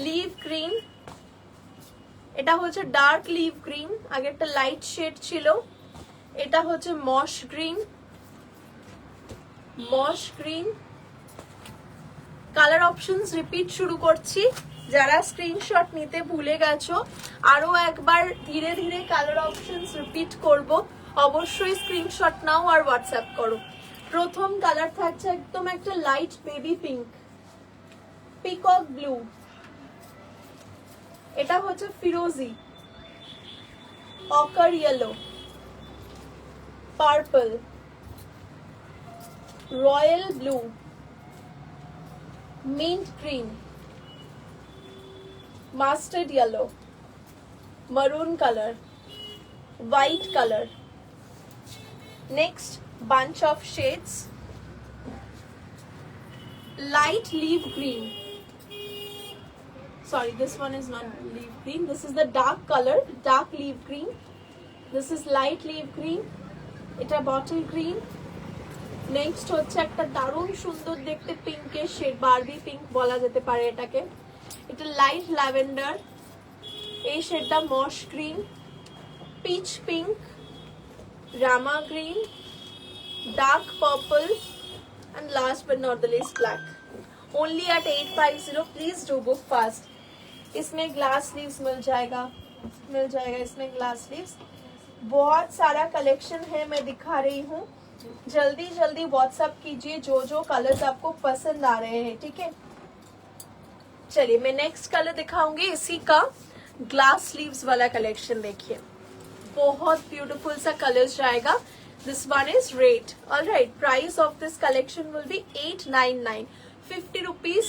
Leaf green. এটা হচ্ছে dark leave green, আগে একটা light shade ছিল। এটা হচ্ছে মশ green, মশ green. Colour options repeat শুরু করছি, যারা স্ক্রিনশট নিতে ভুলে গেছো আরো একবার ধীরে ধীরে কালার অপশনস রিপিট করব, অবশ্যই স্ক্রিনশট নাও আর হোয়াটসঅ্যাপ করো। প্রথম কালার থাকছে একদম একটা light baby pink, peacock blue, এটা হচ্ছে ফিরোজি, ochre yellow, purple, royal blue, mint green, mustard yellow, maroon color, white color. Next bunch of shades, light leaf green. Sorry, this one is not leaf green. This is the dark color, dark leaf green. This is light leaf green. Eta bottle green. Next হচ্ছে একটা দারুণ সুন্দর দেখতে পিঙ্কের shade, Barbie pink বলা যেতে পারে এটাকে। এটা লাইট ল্যাভেন্ডার, এই শেডটা মশ green, pitch pink, Rama green, dark purple, and last but not the least black. Only at 850. Please do book fast. इसमें ग्लास स्लीव्स मिल जाएगा इसमें ग्लास स्लीव्स। बहुत सारा कलेक्शन है, मैं दिखा रही हूँ, जल्दी जल्दी व्हाट्सएप कीजिए जो जो कलर्स आपको पसंद आ रहे हैं, ठीक है। चलिए मैं नेक्स्ट कलर दिखाऊंगी, इसी का ग्लास स्लीव्स वाला कलेक्शन देखिए, बहुत ब्यूटीफुल सा कलर्स जाएगा। This one is red, alright. Price of this collection will be 899, 50 rupees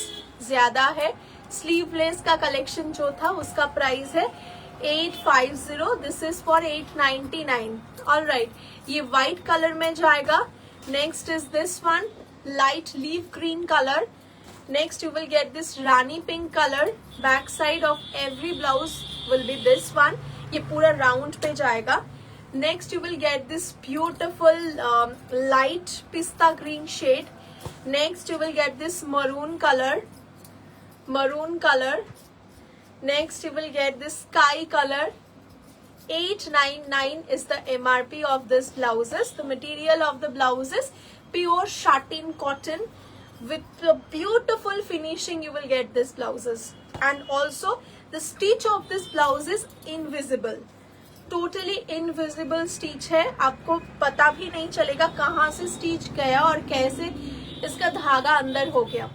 ज्यादा है। स्लीवलेस का कलेक्शन जो था उसका प्राइस है 850, दिस इज फॉर 899, ऑलराइट। ये व्हाइट कलर में जाएगा। Next is this one, light leaf green colour. Next you will get this Rani pink color. Back side of every blouse will be this one. ये पूरा round पे जाएगा। Next you will get this beautiful light pista green shade. Next you will get this maroon color. Next you will get this sky color. 899 is the MRP of this blouses. The material of the blouses pure satin cotton. With the beautiful finishing you will get this blouses, and also the stitch of this blouse is invisible, totally invisible stitch है, आपको पता भी नहीं चलेगा कहाँ से stitch गया और कैसे इसका धागा अंदर हो गया,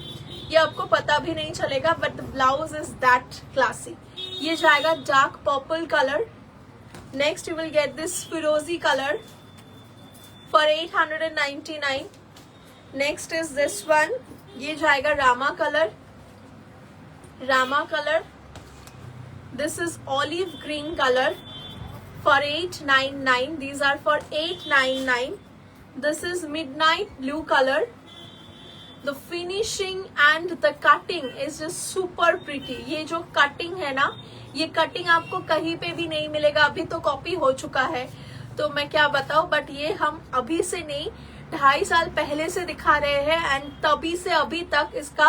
ये आपको पता भी नहीं चलेगा, but the blouse is that classy। ये जाएगा dark purple color। Next you will get this firozi color for 899। Next is this one, ये जाएगा रामा colour. This is olive green colour for 899, these are for 899। This is midnight blue colour. The finishing and the cutting is just super pretty. ये जो cutting है ना, ये cutting आपको कहीं पे भी नहीं मिलेगा। अभी तो कॉपी हो चुका है तो मैं क्या बताऊं, बट ये हम अभी से नहीं 2.5 साल पहले से दिखा रहे हैं, एंड तभी से अभी तक इसका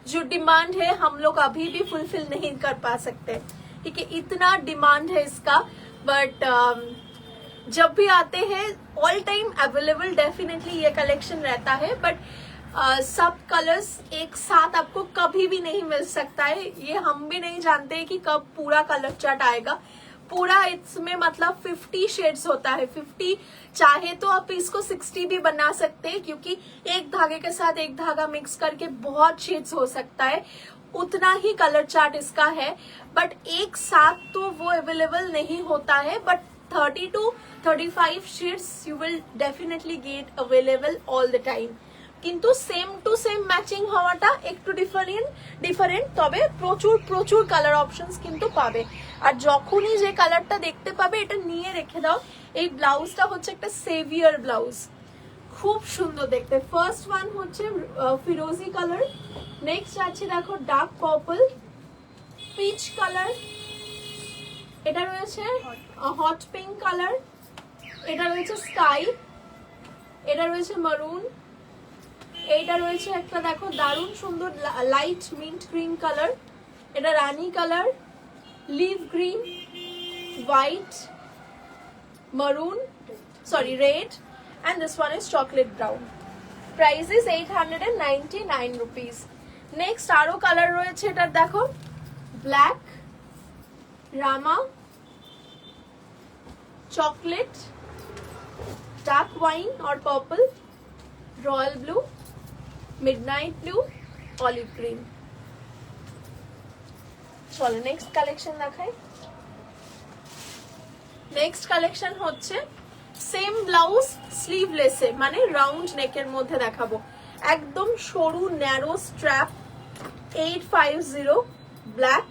जो डिमांड है हम लोग अभी भी फुलफिल नहीं कर पा सकते, ठीक है, इतना डिमांड है इसका। बट जब भी आते हैं ऑल टाइम अवेलेबल डेफिनेटली ये कलेक्शन रहता है, बट सब कलर्स एक साथ आपको कभी भी नहीं मिल सकता है। ये हम भी नहीं जानते कि कब पूरा कलर चार्ट आएगा। पूरा इसमें मतलब 50 शेड्स होता है। 50 चाहे तो आप इसको 60 भी बना सकते हैं, क्योंकि एक धागे के साथ एक धागा मिक्स करके बहुत शेड्स हो सकता है, उतना ही कलर चार्ट इसका है। बट एक साथ तो वो अवेलेबल नहीं होता है, but 30 to 35 shades you will definitely get available all the time. কিন্তু সেম টু সেম ম্যাচিং হওয়াটা একটু ডিফারেন্ট, তবে প্রচুর প্রচুর কালার অপশনস কিন্তু পাবে। আর যখনই যে কালারটা দেখতে পাবে এটা নিয়ে রেখে দাও। এই ব্লাউজটা হচ্ছে একটা সেভিয়ার ব্লাউজ, খুব সুন্দর দেখতে। ফার্স্ট ওয়ান হচ্ছে ফিরোজি কালার, নেক্সট আছে দেখো ডার্ক পার্পল, পিচ কালার, এটা রয়েছে হট পিঙ্ক কালার, এটা রয়েছে স্কাই, এটা রয়েছে মারুন, এইটা রয়েছে একটা দেখো দারুণ সুন্দর লাইট মিন্ট গ্রিন কালার, এটা রানী colour, leaf green, white, maroon, sorry red, and this one is chocolate brown. Price is 899 rupees. Next আরো কালার রয়েছে, এটা দেখো ব্ল্যাক, রামা, chocolate, dark wine or purple, royal blue, midnight blue, olive green. চলো next collection দেখাই। Next collection হচ্ছে same blouse স্লিভলেসে, মানে রাউন্ড নেকের মধ্যে দেখাবো, একদম সরু narrow strap, 850, black,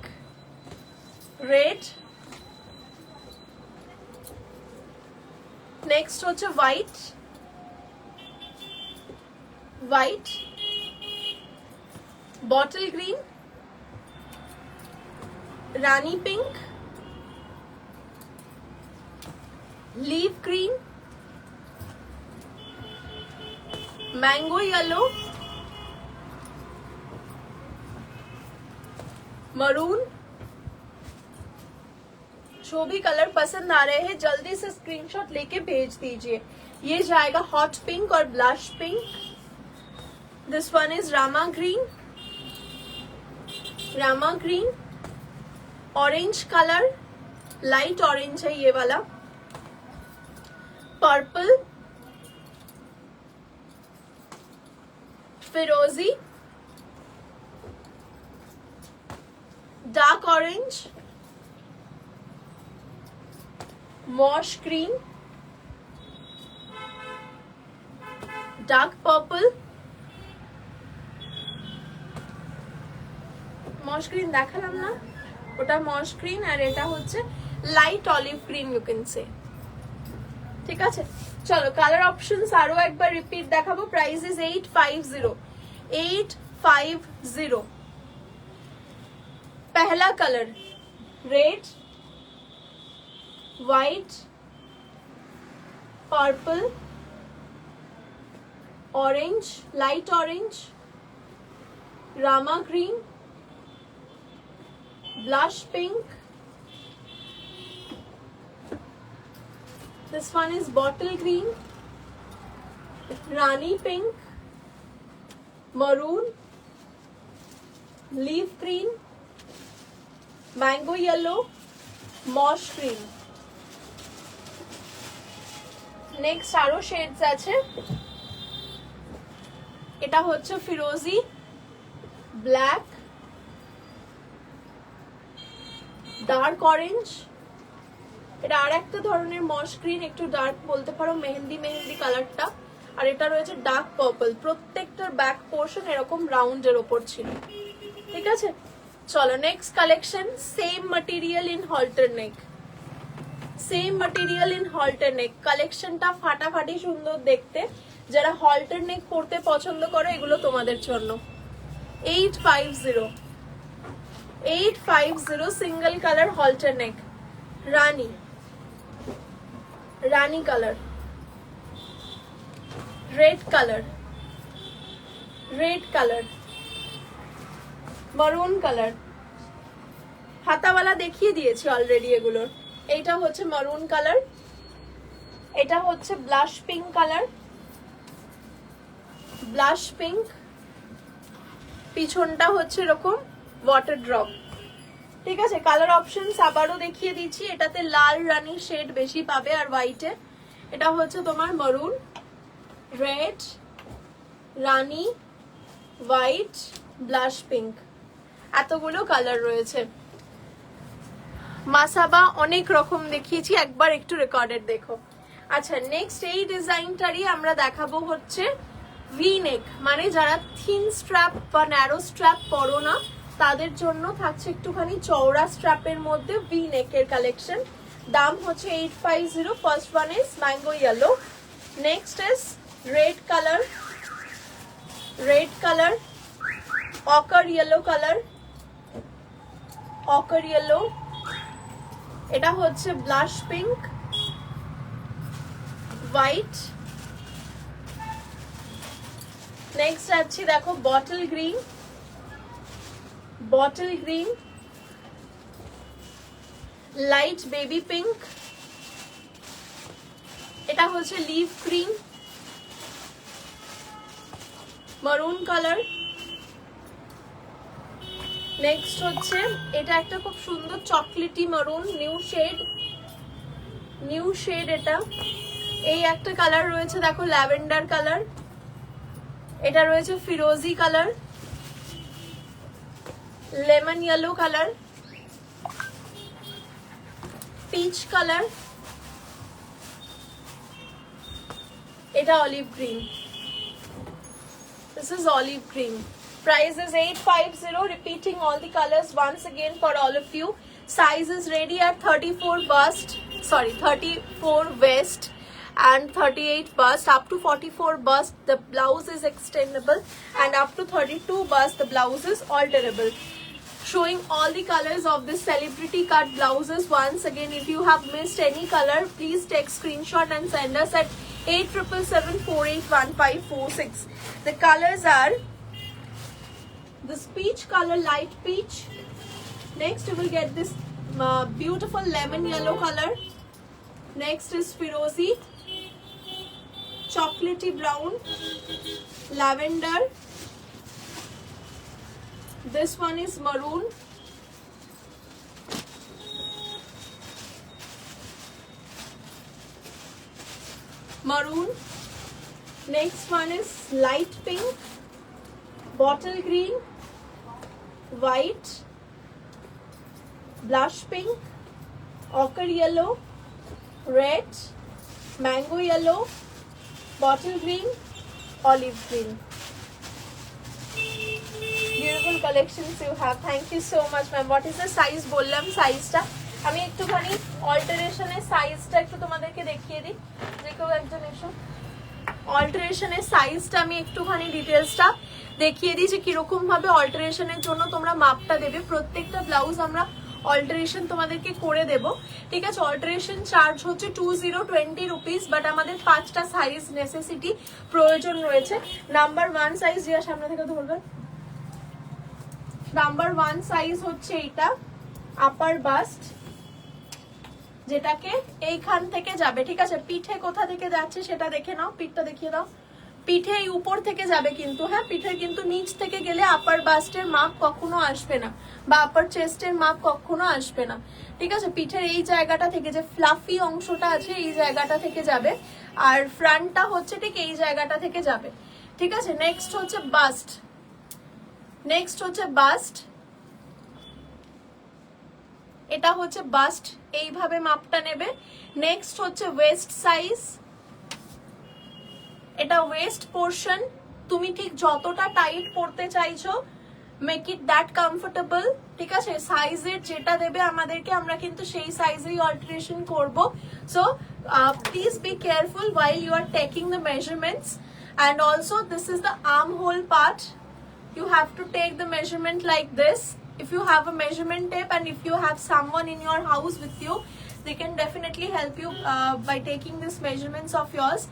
red, next হচ্ছে হোয়াইট, बॉटल ग्रीन, रानी pink, leaf green, mango yellow, maroon. जो भी कलर पसंद आ रहे हैं जल्दी से स्क्रीनशॉट लेके भेज दीजिए। ये जाएगा हॉट पिंक और blush pink. This one is रामा green, orange colour, light orange है ये वाला, पर्पल, फिरोजी, dark orange, moss green, dark purple, moss green দেখালাম না, ওটা মশ গ্রিন, আর এটা হচ্ছে light olive green you can say. ঠিক আছে, চলো কালার অপশনস আরো একবার রিপিট দেখাবো। Price is 850। पहला colour red, white, purple, orange, light orange, रामा green, blush pink, this one is bottle green, rani pink, maroon, leaf green, mango yellow, moss green. next আরো shades আছে, এটা হচ্ছে ফিরোজি, black, dark orange, এটা আর একটা ধরনের মস গ্রিন, একটু ডার্ক বলতে পারো, মেহেন্দি কালারটা, আর এটা রয়েছে ডার্ক পার্পল। প্রত্যেকটার ব্যাক পোর্শন এরকম রাউন্ডের ওপর ছিল। ঠিক আছে, চলো next collection. Same material in halter neck, কালেকশনটা ফাটাফাটি সুন্দর দেখতে। যারা হল্টার নেক পরতে পছন্দ করো এগুলো তোমাদের জন্য। 850 সিঙ্গেল কালার হল্টার নেক, রানী colour, red colour, maroon colour, হাতাওয়ালা দেখিয়ে দিয়েছি অলরেডি এগুলোর। এইটা হচ্ছে মারুন কালার, এটা হচ্ছে blush pink colour, blush pink, পিছনটা হচ্ছে এরকম ওয়াটার ড্রপ। ঠিক আছে, কালার অপশনস আবারও দেখিয়ে দিচ্ছি। এটাতে লাল রানী শেড বেশি পাবে আর হোয়াইটে। এটা হচ্ছে তোমার মারুন, রেড, রানী, হোয়াইট, ব্লাশ পিঙ্ক, এতগুলো কালার রয়েছে। মাসাবা অনেক রকম দেখিয়েছি, একবার একটু রেকর্ডেড দেখো। আচ্ছা, নেক্সট এই ডিজাইনটারই আমরা দেখাবো হচ্ছে ভি নেক, মানে যারা থিন স্ট্র্যাপ বা ন্যারো স্ট্র্যাপ পরো না তাদের জন্য থাকছে একটুখানি চওড়া স্ট্র্যাপের মধ্যে ভি নেকের কালেকশন। দাম হচ্ছে 850। First one is mango yellow, next is red colour, red colour, ochre yellow colour, ochre yellow, এটা হচ্ছে ব্লাশ পিঙ্ক, হোয়াইট, নেক্সট আছে দেখো bottle green, bottle green, light baby pink, এটা হচ্ছে olive green, maroon colour, next হচ্ছে এটা একটা খুব সুন্দর চকলেটি মারুন, নিউ শেড, নিউ শেড এটা। এই একটা কালার রয়েছে দেখো ল্যাভেন্ডার কালার, এটা রয়েছে ফিরোজি colour, lemon yellow colour, peach colour, এটা olive green, this is olive green. Price is 850. Repeating all the colors once again for all of you. Size is ready at 34 bust, sorry 34 waist and 38 bust. Up to 44 bust the blouse is extendable, and up to 32 bust the blouse is alterable. Showing all the colors of this celebrity cut blouses. Once again, if you have missed any color, please take screenshot and send us at 8777481546. The colors are this peach color, light peach. Next you will get this beautiful lemon yellow color. Next is Firozi, chocolatey brown, lavender. This one is maroon, maroon. Next one is light pink, bottle green, white, blush pink, ochre yellow, red, mango yellow, bottle green, olive green. Beautiful collections you have. Thank you so much, ma'am. What is the size? বললাম সাইজটা আমি একটুখানি অল্টারেশনের সাইজটা একটু তোমাদেরকে দেখিয়ে দিই। যে কেউ একজন এসো, অল্টারেশনের সাইজটা আমি একটুখানি ডিটেলসটা দেখিয়ে দিই যে কিরকম ভাবে অল্টারেশনের জন্য তোমরা মাপটা দেবে। প্রত্যেকটা ব্লাউজ আমরা অল্টারেশন তোমাদেরকে করে দেব, ঠিক আছে। অল্টারেশন চার্জ হচ্ছে 2020 রুপিস, বাট আমাদের 5টা সাইজ নেসেসিটি প্রয়োজন রয়েছে। নাম্বার 1 সাইজ যেটা সামনে থেকে ধরবেন, নাম্বার 1 সাইজ হচ্ছে এইটা আপার বাস্ট, যেটাকে এইখান থেকে যাবে, ঠিক আছে। পিঠে কোথা থেকে যাচ্ছে সেটা দেখে নাও, পিঠটা দেখিয়ে দাও। পিঠে এই উপর থেকে যাবে কিন্তু, হ্যাঁ, পিঠের কিন্তু নিচ থেকে গেলে আপার বাস্টের মাপ কখনো আসবে না, বা আপার চেস্টের মাপ কখনো আসবে না, ঠিক আছে। পিঠের এই জায়গাটা থেকে যে ফ্লাফি অংশটা আছে এই জায়গাটা থেকে যাবে, আর ফ্রন্টটা হচ্ছে ঠিক এই জায়গাটা থেকে যাবে, ঠিক আছে। নেক্সট হচ্ছে বাস্ট, নেক্সট হচ্ছে বাস্ট, এটা হচ্ছে বাস্ট, এইভাবে মাপটা নেবে। নেক্সট হচ্ছে ওয়েস্ট সাইজ, এটা ওয়েস্ট পোর্শন, তুমি ঠিক যতটা টাইট পড়তে চাইছো মেক ইট দ্যাট কমফোর্টেবল, ঠিক আছে। সাইজের যেটা দেবে আমাদেরকে, আমরা কিন্তু সেই সাইজেই অল্টারেশন করব। So please be careful while you are taking the measurements, and also this is the armhole part. You have to take the measurement like this. If you have a measurement tape and if you have someone in your house with you, they can definitely help you by taking these measurements of yours.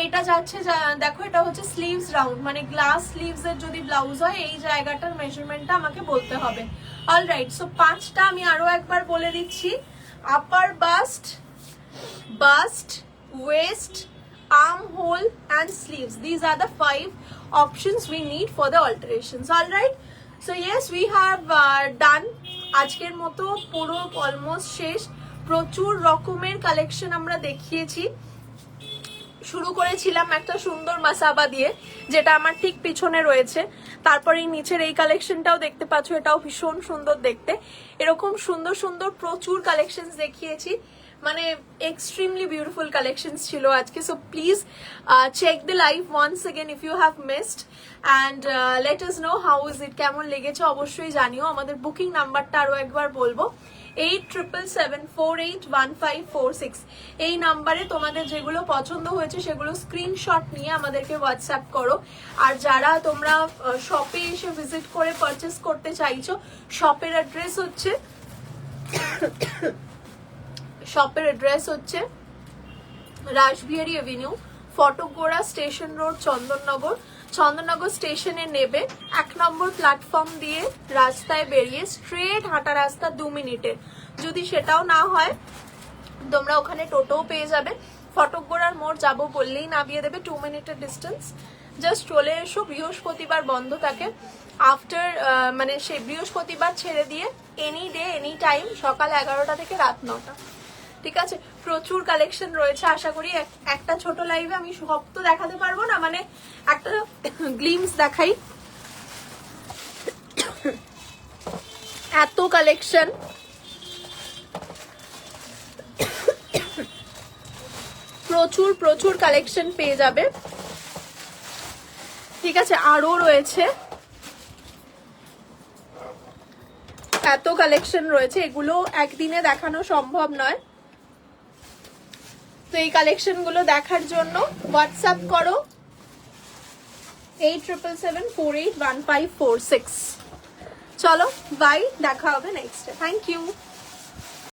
এটা যাচ্ছে, দেখো এটা হচ্ছে sleeves round, মানে glass sleeves এর যদি blouse হয় এই জায়গাটার মেজারমেন্টটা আমাকে বলতে হবে। অলরাইট, সো 5টা আমি আরো একবার বলে দিচ্ছি। Upper bust, bust, waist, armhole and sleeves. These are the 5 options we need for the alterations. All right, so yes, we have done আজকের মতো পুরো অলমোস্ট শেষ। প্রচুর রকমের কালেকশন আমরা দেখিয়েছি। শুরু করেছিলাম একটা সুন্দর মাসাবা দিয়ে, যেটা আমার ঠিক পিছনে রয়েছে। তারপরে নিচের এই কালেকশনটাও দেখতে পাচ্ছ, এটাও ভীষণ সুন্দর দেখতে। এরকম সুন্দর সুন্দর প্রচুর কালেকশন দেখিয়েছি, মানে এক্সট্রিমলি বিউটিফুল কালেকশনস ছিল আজকে। So please check the live once again if you have missed, and let us know how is it, কেমন লেগেছে অবশ্যই জানিও। আমাদের বুকিং নাম্বারটা আরো একবার বলবো, 8777481546। এই নাম্বারে তোমাদের যেগুলো পছন্দ হয়েছে সেগুলো স্ক্রিনশট নিয়ে আমাদেরকে হোয়াটসঅ্যাপ করো। আর যারা তোমরা শপে এসে ভিজিট করে পারচেস করতে চাইছো, শপের অ্যাড্রেস হচ্ছে Rashbehari avenue, Fatakgora station road, Chandannagar. Chandannagar স্টেশনে নেবে, 1 নম্বর প্ল্যাটফর্ম দিয়ে রাস্তায় বেরিয়ে স্ট্রেট হাঁটা রাস্তা 2 মিনিটের। যদি সেটাও না হয় তোমরা ওখানে টোটোও পেয়ে যাবে। ফটকগোড়ার মোড় যাবো বললেই নামিয়ে দেবে, 2 মিনিটের ডিস্টেন্স। জাস্ট চলে এসো। বৃহস্পতিবার বন্ধ থাকে, আফটার মানে সেই বৃহস্পতিবার ছেড়ে দিয়ে এনি ডে এনি টাইম সকাল 11টা থেকে রাত 9টা। ঠিক আছে, প্রচুর কালেকশন রয়েছে। আশা করি একটা ছোট লাইভে আমি সব তো দেখাতে পারবো না, মানে একটা গ্লিমস দেখাই। এত কালেকশন, প্রচুর প্রচুর কালেকশন পেয়ে যাবে। ঠিক আছে, আরো রয়েছে, এত কালেকশন রয়েছে, এগুলো একদিনে দেখানো সম্ভব নয়। তো এই কালেকশন গুলো দেখার জন্য হোয়াটসঅ্যাপ করো 8777481546। চলো বাই, দেখা হবে নেক্সট। Thank you.